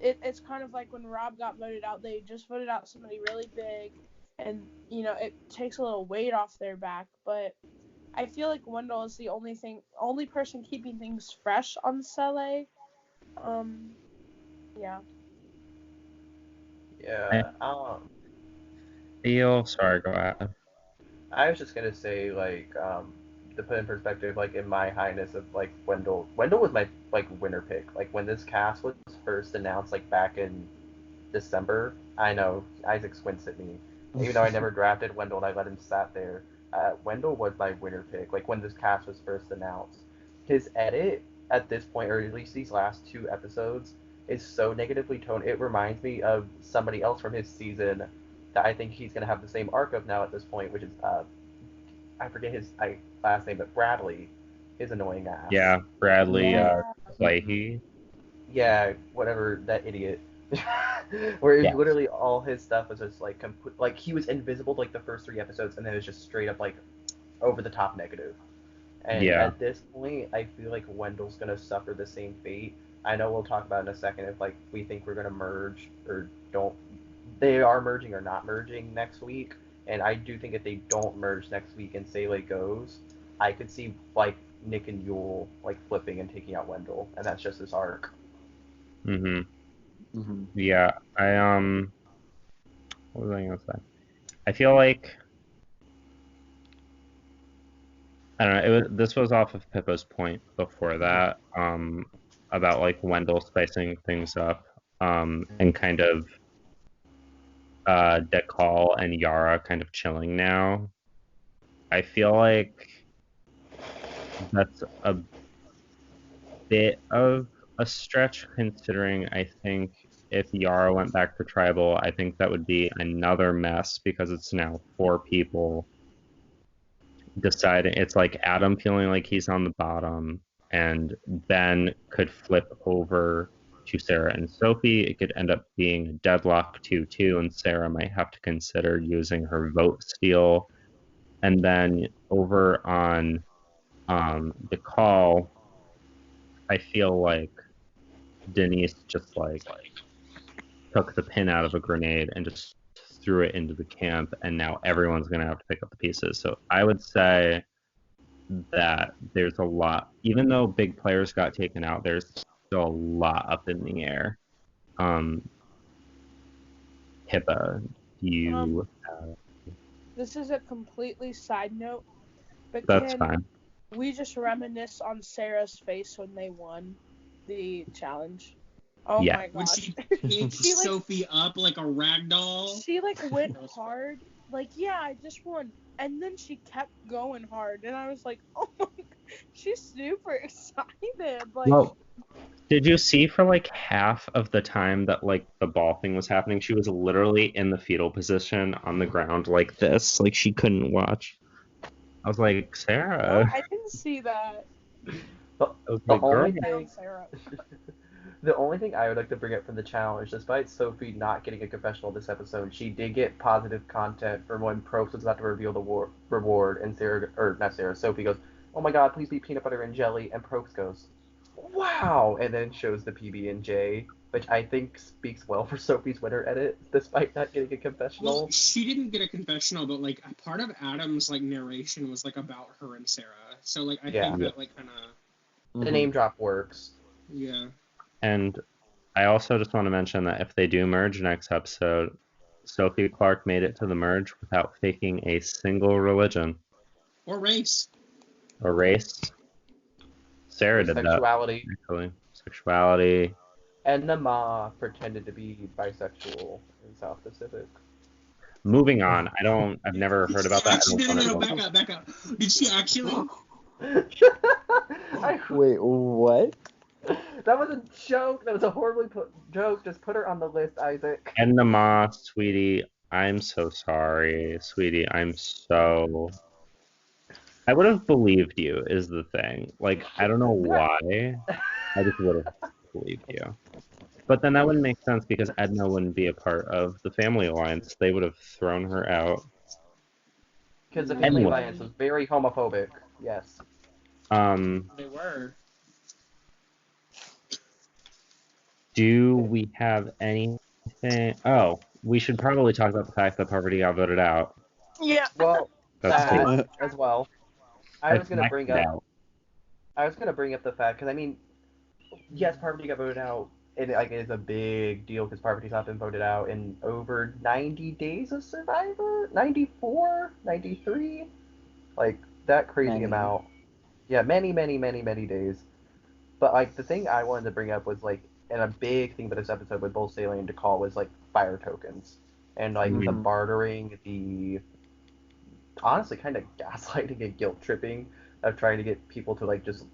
it's kind of like when Rob got voted out. They just voted out somebody really big, and it takes a little weight off their back. But I feel like Wendell is the only person keeping things fresh on Sele. Um, yeah. I Yeah. feel sorry, go ahead. I was just gonna say, like, to put in perspective, like, in my highness of like Wendell. Wendell was my like winner pick. Like when this cast was first announced, like back in December. I know Isaac squints at me, even though I never drafted Wendell and I let him sat there. Wendell was my winner pick. Like when this cast was first announced, his edit at this point, or at least these last two episodes, is so negatively toned. It reminds me of somebody else from his season that I think he's gonna have the same arc of now at this point, which is I forget his last name, but Bradley, his annoying ass. Yeah, Bradley Yeah. Fleahy. Yeah, whatever that idiot. Where it was Yeah. literally all his stuff was just like like he was invisible like the first three episodes, and then it was just straight up like over the top negative. And Yeah. at this point, I feel like Wendell's gonna suffer the same fate. I know we'll talk about in a second if like we think we're gonna merge or don't. They are merging or not merging next week, and I do think if they don't merge next week and Sele goes, I could see like Nick and Yule like flipping and taking out Wendell, and that's just his arc. Mm-hmm. Hmm. Yeah. What was I gonna say? I feel like I don't know. This was off of Pippa's point before that, about like Wendell spicing things up, and kind of Dekal and Yara kind of chilling now. I feel like that's a bit of a stretch considering I think if Yara went back to tribal, I think that would be another mess because it's now four people deciding. It's like Adam feeling like he's on the bottom, and Ben could flip over to Sarah and Sophie. It could end up being a deadlock 2-2, and Sarah might have to consider using her vote steal. And then over on the call, I feel like Denise just like took the pin out of a grenade and just threw it into the camp, and now everyone's gonna have to pick up the pieces. So I would say that there's a lot, even though big players got taken out, there's still a lot up in the air. Um, Pippa, Um, you, this is a completely side note, but that's can fine. we just reminisce on Sarah's face when they won the challenge? Oh Yeah. my When gosh. she picked She like Sophie up like a rag doll. she like went That was fun. hard. Like, yeah, I just won. And then she kept going hard and I was like, "Oh my god, she's super excited." Like, Well, did you see for like half of the time that like the ball thing was happening, she was literally in the fetal position on the ground like this, like she couldn't watch. I was like, no, Sarah. I didn't see that. The, I was the like, girl. only Down thing Sarah. the only thing I would like to bring up from the challenge, despite Sophie not getting a confessional this episode, she did get positive content from when Probst was about to reveal the reward, and Sarah, or not Sarah, Sophie goes, "Oh my God, please be peanut butter and jelly," and Probst goes, "Wow," and then shows the PB and J, which I think speaks well for Sophie's winner edit, despite not getting a Well, confessional. she didn't get a confessional, but like a part of Adam's like narration was like about her and Sarah. So like I Yeah, think that like kind of the Hmm. name drop works. yeah. And I also just want to mention that if they do merge next episode, Sophie Clark made it to the merge without faking a single religion Or race. or race. Sarah Or did that, sexuality. actually. Sexuality. And the Ma pretended to be bisexual in South Pacific. Moving on. I've never heard about that. I Actually, don't want no, to. back up. Did she actually? Wait, what? That was a joke. That was a horribly joke. Just put her on the list, Isaac. Edna Ma, sweetie, I'm so sorry, sweetie. I would have believed you, is the thing. Like, I don't know why. I just would have believed you. But then that wouldn't make sense because Edna wouldn't be a part of the Family Alliance. They would have thrown her out. Because the Family Anyway. Alliance was very homophobic. Yes. They were. Do we have anything? Oh, we should probably talk about the fact that Parvati got voted out. Yeah. Well, That's that as well. I was gonna blacked bring it up. out. I was gonna bring up the fact because I mean, yes, Parvati got voted out. It like is a big deal because Parvati's not been voted out in over 90 days of Survivor. 94, 93, like that crazy Many. amount. Yeah, many days. But like the thing I wanted to bring up was like, and a big thing for this episode with both Saley and DeCall was like fire tokens and like the Mhm. bartering, the honestly kind of gaslighting and guilt tripping of trying to get people to like just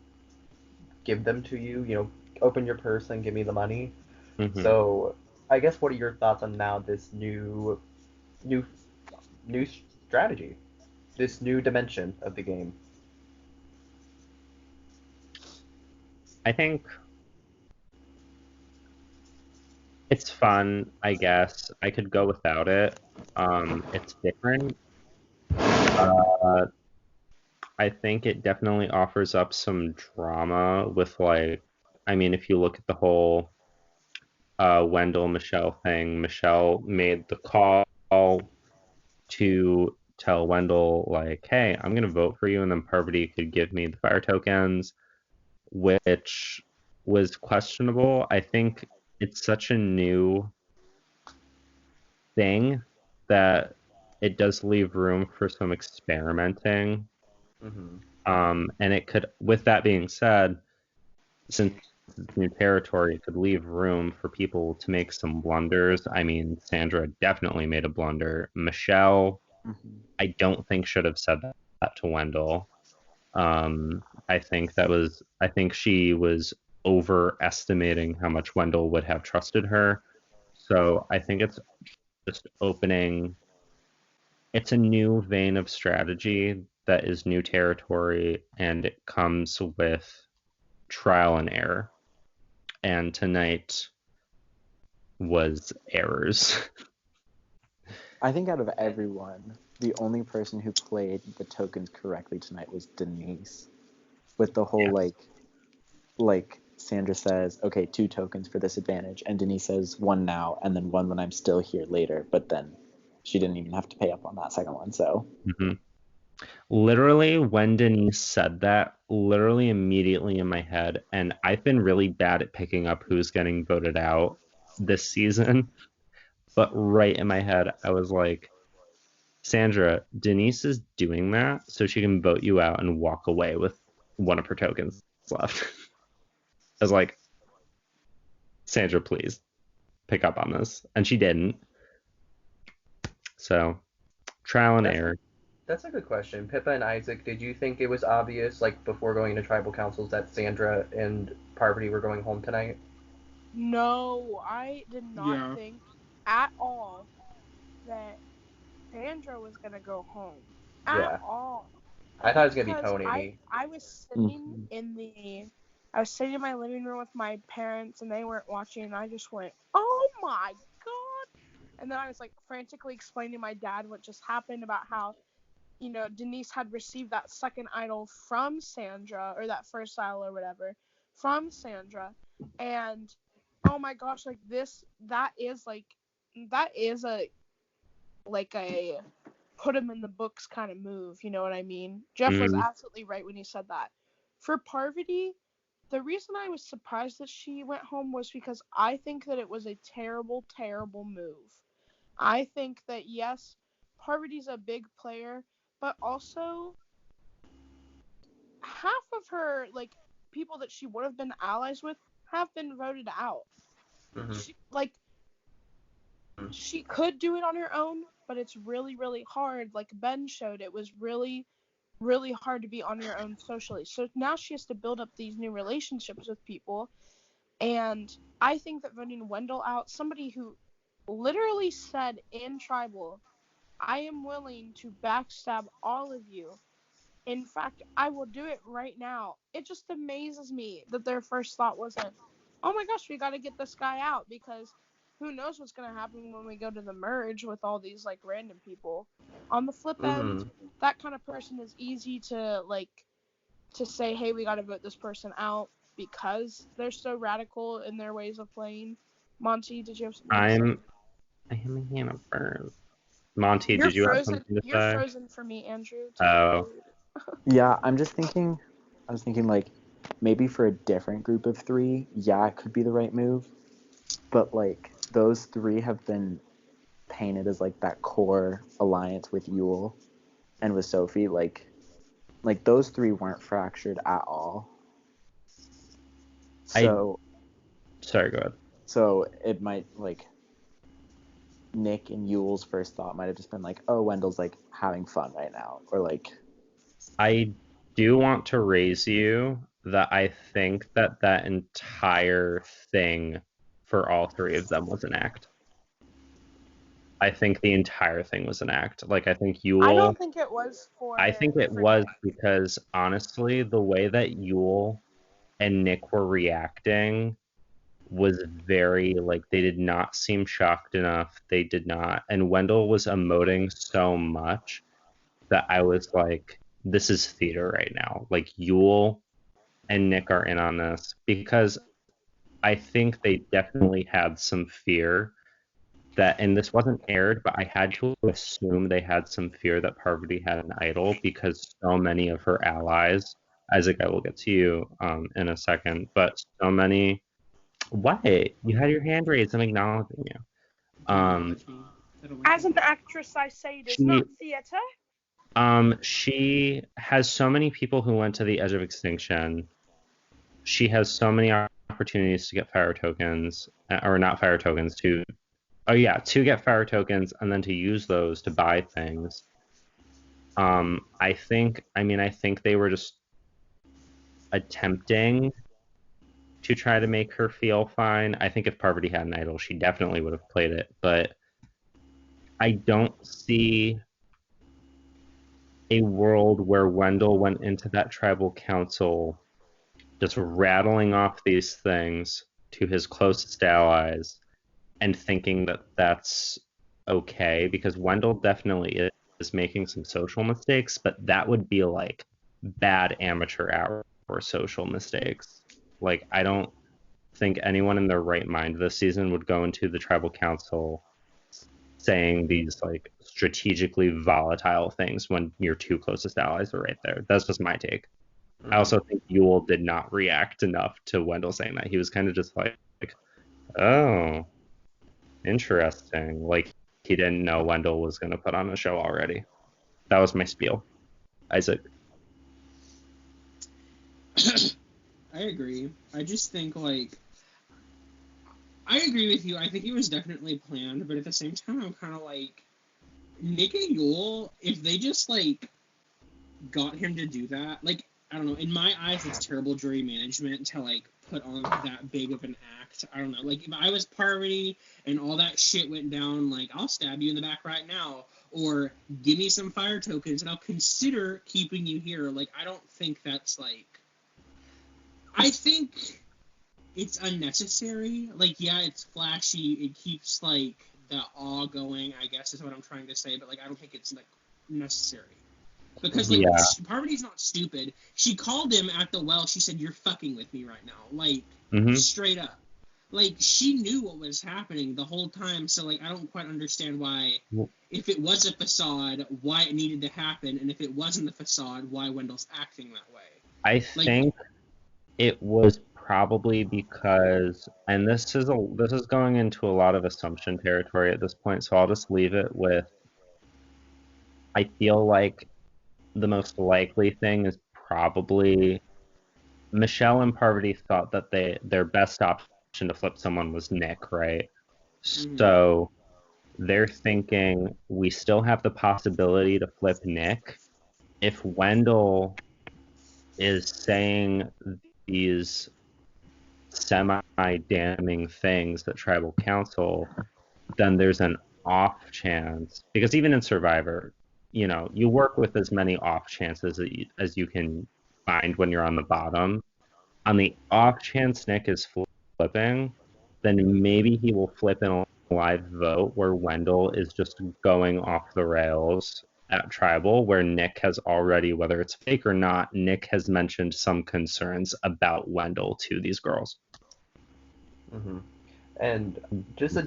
give them to you. You know, open your purse and give me the money. Mhm. So I guess what are your thoughts on now this new new strategy, this new dimension of the game? I think it's fun, I guess. I could go without it. It's different. Uh, I think it definitely offers up some drama with like, I mean, if you look at the whole Wendell Michelle thing, Michelle made the call to tell Wendell like, "Hey, I'm gonna vote for you," and then Parvati could give me the fire tokens, which was questionable. I think it's such a new thing that it does leave room for some experimenting. Mm-hmm. And it could, with that being said, since it's new territory, it could leave room for people to make some blunders. I mean, Sandra definitely made a blunder. Michelle, Mhm. I don't think should have said that to Wendell. I think she was overestimating how much Wendell would have trusted her. So I think it's just opening. It's a new vein of strategy that is new territory, and it comes with trial and error. And tonight was errors. I think out of everyone, the only person who played the tokens correctly tonight was Denise. With the whole Yes. like Sandra says, okay, 2 tokens for this advantage, and Denise says 1 now, and then 1 when I'm still here later. But then she didn't even have to pay up on that second one. So Mm-hmm. Literally, when Denise said that, literally immediately in my head, and I've been really bad at picking up who's getting voted out this season, but right in my head, I was like, Sandra, Denise is doing that so she can vote you out and walk away with one of her tokens left. I was like, Sandra, please pick up on this. And she didn't. So, trial and That's error. That's a good question. Pippa and Isaac, did you think it was obvious, like before going to tribal councils, that Sandra and Parvati were going home tonight? No, I did not Yeah. think at all that Sandra was gonna go home. At Yeah. all. I thought it was gonna be Because I Tony. I was sitting Mhm. in the I was sitting in my living room with my parents and they weren't watching and I just went, "Oh my god." And then I was like frantically explaining to my dad what just happened about how, Denise had received that second idol from Sandra or that first idol or whatever from Sandra. And oh my gosh, like that is a put him in the books kind of move, you know what I mean? Jeff was Mm, absolutely right when he said that. For Parvati, the reason I was surprised that she went home was because I think that it was a terrible, terrible move. I think that yes, Parvati's a big player, but also half of her like people that she would have been allies with have been voted out. She could do it on her own, but it's really, really hard. Like Ben showed, it was really, really hard to be on your own socially. So now she has to build up these new relationships with people. And I think that voting Wendell out, somebody who literally said in Tribal, I am willing to backstab all of you. In fact, I will do it right now. It just amazes me that their first thought wasn't, oh my gosh, we got to get this guy out, because who knows what's going to happen when we go to the merge with all these like random people. On the flip end, that kind of person is easy to say, hey, we got to vote this person out because they're so radical in their ways of playing. Monty, did you have something to say? I am a Hannah Burn. Monty, You're did you have frozen. something to You're say? frozen for me, Andrew. Oh. Yeah, I was thinking like maybe for a different group of 3, yeah, it could be the right move. But like those 3 have been painted as like that core alliance with Yule and with Sophie. Like those 3 weren't fractured at all. So sorry, go ahead. So it might like Nick and Yule's first thought might have just been like, oh, Wendell's like having fun right now, or like. I do want to raise you that I think that entire thing for all 3 of them was an act. I think the entire thing was an act. Like, I think Yule. I don't think it was for. I think it was because honestly, the way that Yule and Nick were reacting was very like they did not seem shocked enough. They did not, and Wendell was emoting so much that I was like, this is theater right now. Like Yule and Nick are in on this because I think they definitely had some fear that, and this wasn't aired, but I had to assume they had some fear that Parvati had an idol because so many of her allies, Isaac, I will get to you in a second, but so many. What? You had your hand raised. I'm acknowledging you. As an actress, I say it is not theater. She has so many people who went to the edge of extinction. She has so many opportunities to get fire tokens, or not fire tokens, to get fire tokens and then to use those to buy things. I think they were just attempting to try to make her feel fine. I think if Parvati had an idol, she definitely would have played it, but I don't see a world where Wendell went into that tribal council just rattling off these things to his closest allies and thinking that that's okay, because Wendell definitely is making some social mistakes, but that would be like bad amateur hour social mistakes. Like, I don't think anyone in their right mind this season would go into the tribal council saying these like strategically volatile things when your 2 closest allies are right there. That's just my take. I also think Yule did not react enough to Wendell saying that. He was kind of just like, oh, interesting. Like, he didn't know Wendell was going to put on a show already. That was my spiel. Isaac. I agree. I just think, like, I agree with you. I think it was definitely planned, but at the same time, I'm kind of like, Nick and Yule, if they just, like, got him to do that, like, I don't know, in my eyes, it's terrible jury management to, like, put on that big of an act. I don't know. Like, if I was Parvati and all that shit went down, like, I'll stab you in the back right now, or give me some fire tokens and I'll consider keeping you here. Like, I don't think that's, like, I think it's unnecessary. Like, yeah, it's flashy. It keeps, like, the awe going, I guess is what I'm trying to say. But, like, I don't think it's, like, necessary. Because, like, Parvati's not stupid. She called him at the well. She said, you're fucking with me right now. Like, straight up. Like, she knew what was happening the whole time. So, like, I don't quite understand why, if it was a facade, why it needed to happen. And if it wasn't a facade, why Wendell's acting that way. I think it was probably because, and this is going into a lot of assumption territory at this point, so I'll just leave it with, I feel like the most likely thing is probably Michelle and Parvati thought that their best option to flip someone was Nick, right? Mhm. So they're thinking we still have the possibility to flip Nick if Wendell is saying these semi-damning things that tribal council, then there's an off chance, because even in Survivor, you work with as many off chances as you can find when you're on the bottom. On the off chance Nick is flipping, then maybe he will flip in a live vote where Wendell is just going off the rails at tribal, where Nick has already, whether it's fake or not, Nick has mentioned some concerns about Wendell to these girls. Hmm. And just to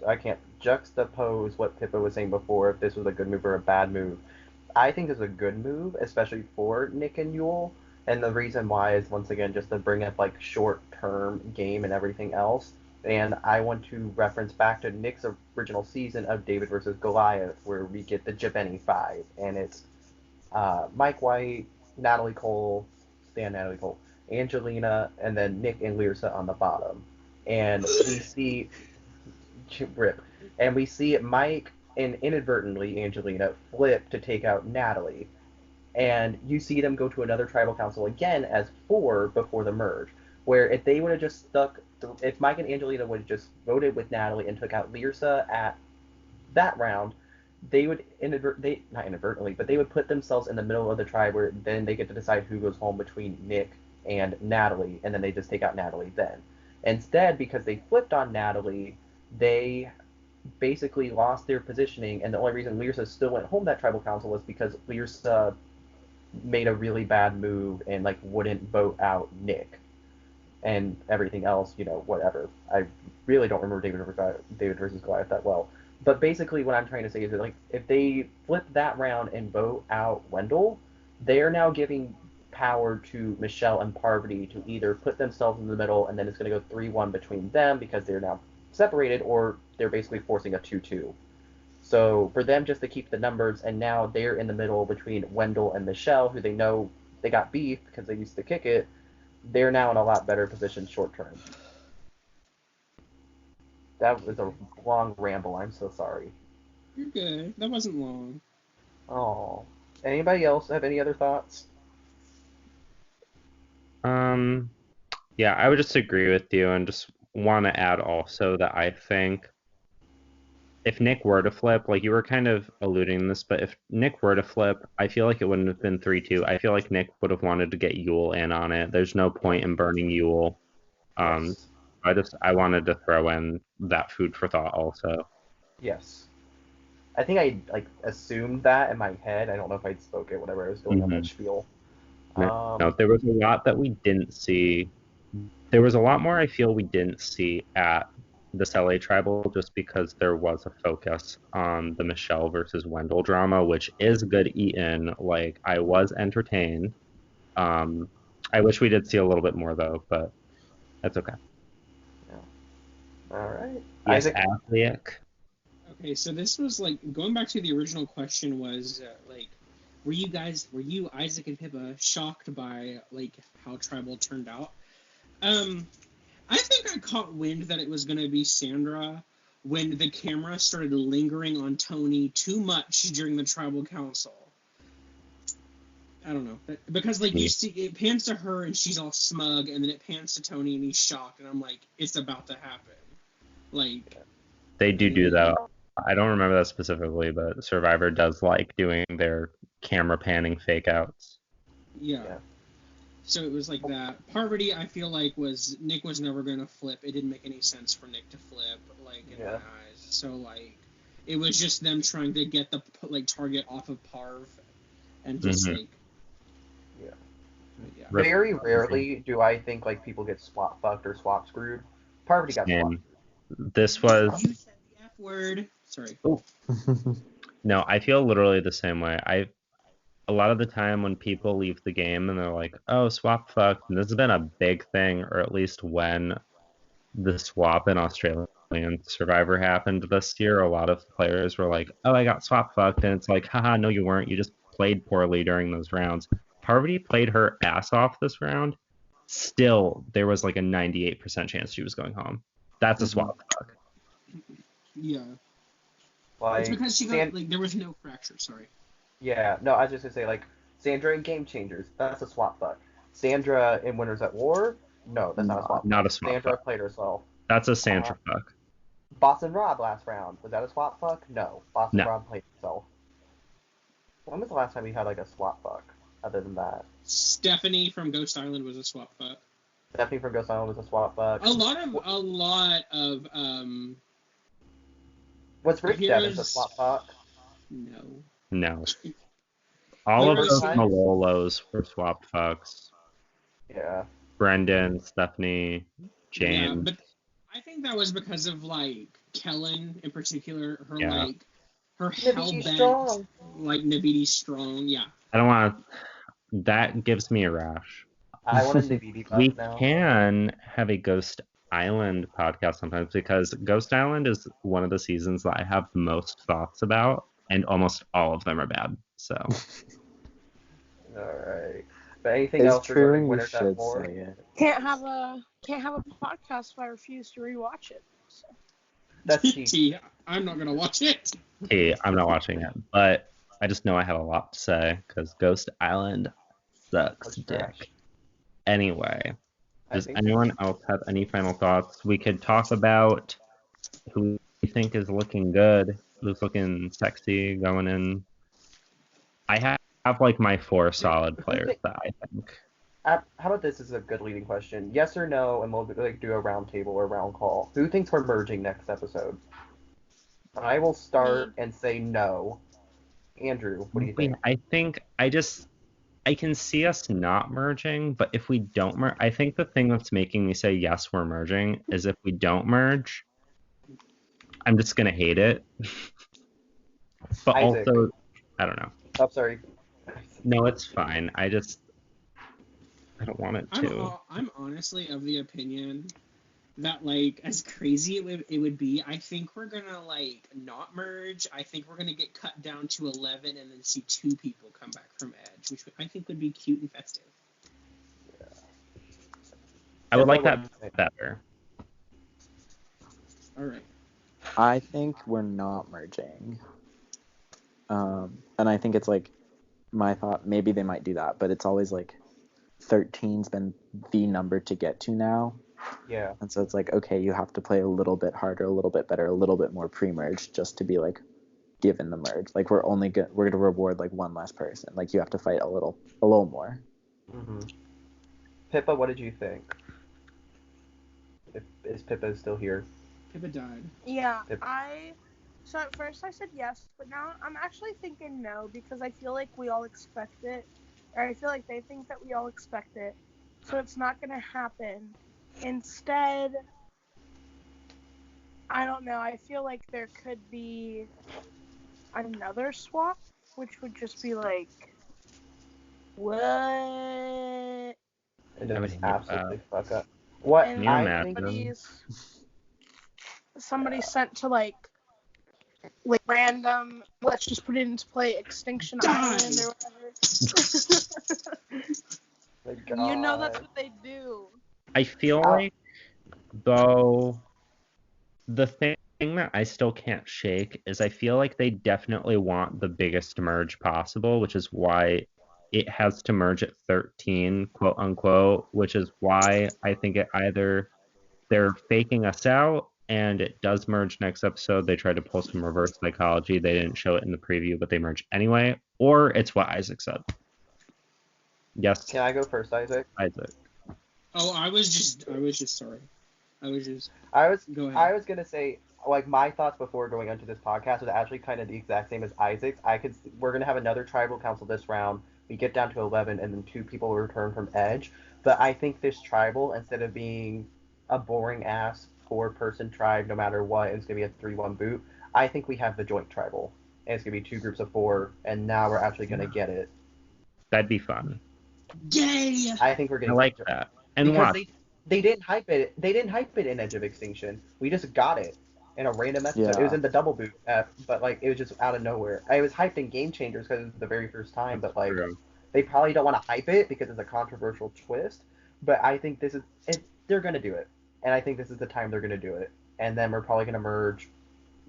I can't juxtapose what Pippa was saying before, if this was a good move or a bad move. I think it's a good move, especially for Nick and Yule. And the reason why is, once again, just to bring up like short-term game and everything else. And I want to reference back to Nick's original season of David versus Goliath, where we get the S1E5, and it's Mike White, Natalie Cole, Natalie Cole, Angelina, and then Nick and Lyrsa on the bottom. And we see rip, and we see Mike and inadvertently Angelina flip to take out Natalie, and you see them go to another tribal council again as 4 before the merge. Where if they would have just if Mike and Angelina would have just voted with Natalie and took out Lyrsa at that round, they would not inadvertently, but they would put themselves in the middle of the tribe, where then they get to decide who goes home between Nick and Natalie, and then they just take out Natalie then. Instead, because they flipped on Natalie, they basically lost their positioning, and the only reason Lyrsa still went home that tribal council was because Lyrsa made a really bad move and like wouldn't vote out Nick. And everything else, whatever. I really don't remember David versus Goliath that well. But basically, what I'm trying to say is that, like, if they flip that round and vote out Wendell, they are now giving power to Michelle and Parvati to either put themselves in the middle, and then it's going to go 3-1 between them because they're now separated, or they're basically forcing a 2-2. So for them just to keep the numbers, and now they're in the middle between Wendell and Michelle, who they know they got beef because they used to kick it, they're now in a lot better position short term. That was a long ramble. I'm so sorry. You're good. That wasn't long. Oh. Anybody else have any other thoughts? Yeah, I would just agree with you and just want to add also that I think if Nick were to flip, like you were kind of alluding to this, but if Nick were to flip, I feel like it wouldn't have been 3-2. I feel like Nick would have wanted to get Yule in on it. There's no point in burning Yule. Yes. I wanted to throw in that food for thought also. Yes. I think I like assumed that in my head. I don't know if I'd spoke it whenever I was going on that spiel. No, there was a lot that we didn't see. There was a lot more I feel we didn't see at this LA Tribal, just because there was a focus on the Michelle versus Wendell drama, which is good eaten. Like, I was entertained. I wish we did see a little bit more though, but that's okay. Yeah. All right. Yes, Isaac. Affleck. Okay, so this was like going back to the original question was like, were you Isaac and Pippa shocked by like how tribal turned out? I think I caught wind that it was gonna be Sandra when the camera started lingering on Tony too much during the tribal council. I don't know, because like you see, it pans to her and she's all smug, and then it pans to Tony and he's shocked, and I'm like, it's about to happen. Like They do that. I don't remember that specifically, but Survivor does like doing their camera panning fake outs. Yeah. So it was like that. Parvati, I feel like Nick was never gonna flip. It didn't make any sense for Nick to flip, like in my eyes. So like, it was just them trying to get the like target off of Parv, and just like. Yeah. Very rarely do I think like people get swap fucked or swap screwed. Parvati got swapped. This was. You said the F word. Sorry. No, I feel literally the same way. A lot of the time when people leave the game and they're like, "Oh, swap fucked," and this has been a big thing, or at least when the swap in Australian Survivor happened this year, a lot of players were like, "Oh, I got swap fucked," and it's like, "Haha, no, you weren't. You just played poorly during those rounds." Parvati played her ass off this round. still there was like a 98% chance she was going home. That's a swap fuck. Yeah. Like, It's because she got, like, there was no fracture, sorry. Yeah, no, I was just gonna say, like, Sandra in Game Changers, that's a swap fuck. Sandra in Winners at War, no, that's not a swap Not fuck. a swap Sandra fuck. played herself. That's a Sandra fuck. Boston Rob last round, was that a swap fuck? No, Boston No. Rob played himself. When was the last time we had, like, a swap fuck, other than that? Stephanie from Ghost Island was a swap fuck. Stephanie from Ghost Island was a swap fuck. A lot of Was Rick here's- Devens a swap fuck? no. All of Heroes- those Malolos were swapped fucks. Yeah. Brendan, Stephanie, James. Yeah, but I think that was because of, like, Kellen in particular, her Yeah. like her Nabidi hell-bent, strong. like Nabidi strong, yeah. I don't want to. That gives me a rash. I want a Nabidi We buff now. can have a Ghost Island podcast sometimes because Ghost Island is one of the seasons that I have the most thoughts about, and almost all of them are bad. So Alright. But anything It's else true, regarding and you Winners at should War? say it. Can't have a podcast if I refuse to rewatch it. So. That's cheap. T, I'm not gonna watch it. hey, I'm not watching it, but I just know I have a lot to say because Ghost Island sucks What's dick. trash? Anyway, I does think- anyone else have any final thoughts? We could talk about who we think is looking good, who's looking sexy going in. I have like my 4 solid players that I think. How about this is a good leading question? Yes or no, and we'll like do a round table or round call. Who thinks we're merging next episode? I will start and say no. Andrew, what do you think? I can see us not merging, but if we don't merge, I think the thing that's making me say yes, we're merging is if we don't merge, I'm just gonna hate it. But Isaac. also, I don't know. Oh, sorry. No, it's fine. I don't want it to. I'm honestly of the opinion that, like, as crazy it would be, I think we're gonna, like, not merge. I think we're gonna get cut down to 11 and then see 2 people come back from Edge, which I think would be cute and festive. I would like What that do you think? better. All right. I think we're not merging. And I think it's like my thought, maybe they might do that, but it's always like 13's been the number to get to now. Yeah. And so it's like, okay, you have to play a little bit harder, a little bit better, a little bit more pre-merge just to be like given the merge. Like we're gonna reward like one less person. Like you have to fight a little more. Mm-hmm. Pippa, what did you think? Is Pippa still here? Pippa died. Yeah, Yep. So at first I said yes, but now I'm actually thinking no because I feel like we all expect it, or I feel like they think that we all expect it, so it's not gonna happen. Instead, I don't know. I feel like there could be another swap, which would just be like, what? And I then would just hate absolutely fuck up. What And you I imagine? think somebody sent to like random. Let's just put it into play. Extinction Island or whatever. You know that's what they do. I feel Ow. like, though, the thing that I still can't shake is I feel like they definitely want the biggest merge possible, which is why it has to merge at 13, quote unquote, which is why I think it either they're faking us out and it does merge next episode. They tried to pull some reverse psychology. They didn't show it in the preview, but they merge anyway. Or it's what Isaac said. Yes, Can I go first, Isaac? Isaac. Oh, I was just sorry. I was Go ahead. I was gonna say, like, my thoughts before going into this podcast was actually kind of the exact same as Isaac's. We're gonna have another tribal council this round. We get down to 11, and then 2 people return from Edge. But I think this tribal, instead of being a boring ass 4-person tribe, no matter what, and it's gonna be a 3-1 boot. I think we have the joint tribal, and it's gonna be 2 groups of 4, and now we're actually gonna get it. That'd be fun. Yay! I think we're I getting like that. And because watch. they didn't hype it. They didn't hype it in Edge of Extinction. We just got it in a random episode. Yeah. It was in the double boot, but like it was just out of nowhere. It was hyped in Game Changers because it was the very first time, but like True. they probably don't want to hype it because it's a controversial twist. But I think they're gonna do it, and I think this is the time they're gonna do it. And then we're probably gonna merge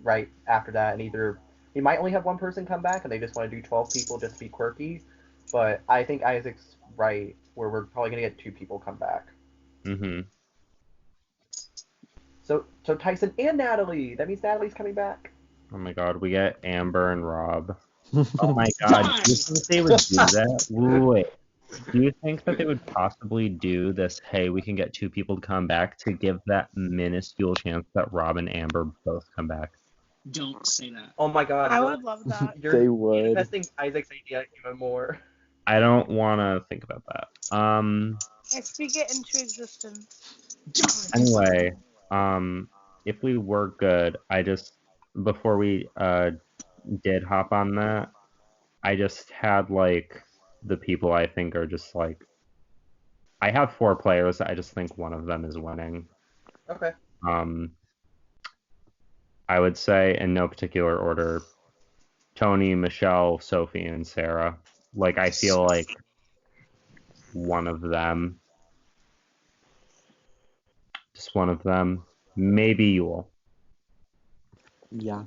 right after that, and either we might only have one person come back, and they just want to do 12 people just to be quirky. But I think Isaac's right, where we're probably gonna get 2 people come back. Mm-hmm. So Tyson and Natalie. That means Natalie's coming back. Oh my god, we get Amber and Rob. Oh my god, do you think they would do that? Wait. Do you think that they would possibly do this, hey, we can get 2 people to come back to give that minuscule chance that Rob and Amber both come back? Don't say that. Oh my god. I would love that. You're They would. manifesting Isaac's idea even more. I don't want to think about that. I speak it into existence. Anyway, if we were good, before we did hop on that, I just had like the people I think are just like, I have 4 players. I just think one of them is winning. Okay. I would say in no particular order, Tony, Michelle, Sophie, and Sarah. Like, I feel like one of them, just one of them, maybe Yule. Yeah.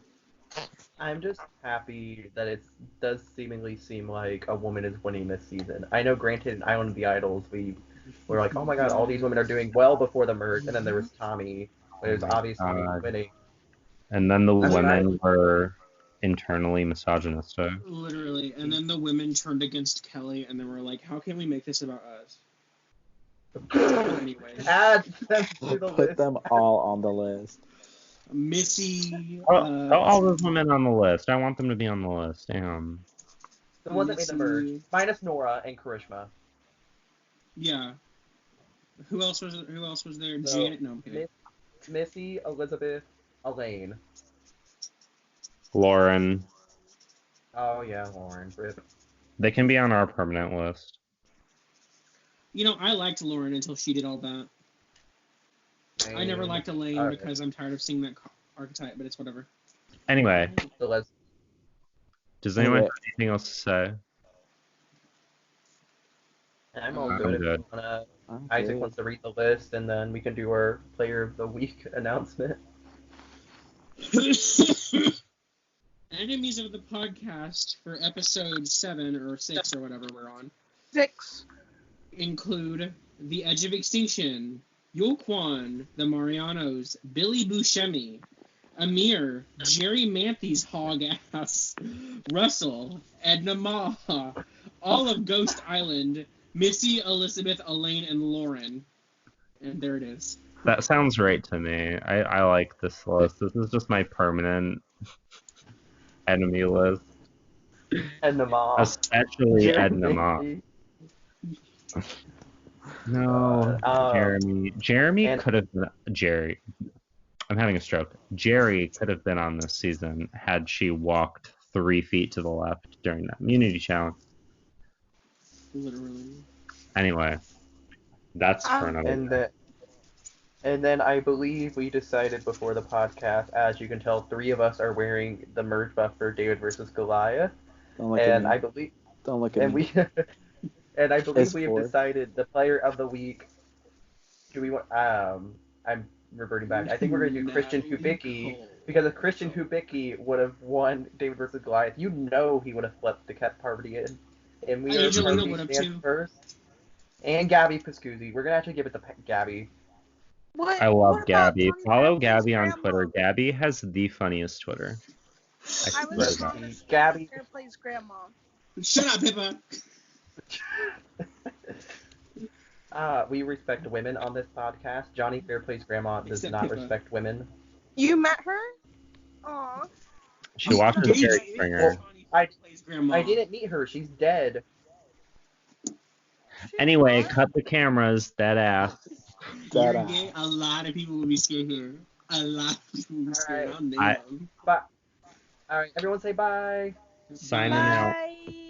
I'm just happy that it does seemingly seem like a woman is winning this season. I know, granted, in Island of the Idols, we were like, oh my god, all these women are doing well before the merge, and then there was Tommy, but it was obvious Tommy was winning. And then the I mean, women were internally misogynistic. Literally. And then the women turned against Kelly and they were like, how can we make this about us? Anyway. Add them to the Put list. them all on the list. Missy. All those women on the list. I want them to be on the list. Damn. The ones that made the merge, minus Nora and Karishma. Yeah. Who else was there? So, Janet? No, I'm kidding. Missy, Elizabeth, Elaine. Lauren. Oh yeah, Lauren. Rip. They can be on our permanent list. You know, I liked Lauren until she did all that. I never liked Elaine Okay. because I'm tired of seeing that archetype, but it's whatever. Anyway, So let's. does anyone have anything else to say? I'm all I'm good. good. If you wanna, Okay. Isaac wants to read the list, and then we can do our Player of the Week announcement. Enemies of the podcast for episode 7 or 6 or whatever we're on 6. include The Edge of Extinction, Yul Kwan, The Marianos, Billy Buscemi, Amir, Jerry Manthi's hog ass, Russell, Edna Ma, all of Ghost Island, Missy, Elizabeth, Elaine, and Lauren. And there it is. That sounds right to me. I like this list. This is just my permanent enemy list. Edna Ma. Especially Edna Ma. No, Jeremy and- could have been Jerry. I'm having a stroke. Jerry could have been on this season had she walked 3 feet to the left during that immunity challenge. Literally. Anyway, that's for another. And then I believe we decided before the podcast, as you can tell, 3 of us are wearing the merge buff for David versus Goliath. Don't look at me. Don't look at me. And I believe It's we have 4. decided the Player of the Week. Do we want? I'm reverting back. I think we're gonna do Christian Hubicki, because if Christian Hubicki would have won David versus Goliath, you know he would have flipped the kept Parvati in. And we are Angelina Parvati would have stands too. first. And Gabby Pascuzzi. We're gonna actually give it to Gabby. What? I love what about Gabby. Johnny Follow Depp's Gabby on grandma? Twitter. Gabby has the funniest Twitter. I swear was to God. promised Gabby. Fair plays grandma. Shut up, Pippa! We respect women on this podcast. Johnny Fairplay's grandma does Except not Pippa. respect women. You met her? Aw. She watches Gage Jerry is Springer. Johnny I- Fairplay's grandma. I didn't meet her. She's dead. Anyway, What? cut the cameras. That ass. You're Dada. gay. A lot of people will be scared here. A lot of people will be scared. Alright. I'll name I- them. Bye. All right, everyone say bye. Signing out. Bye.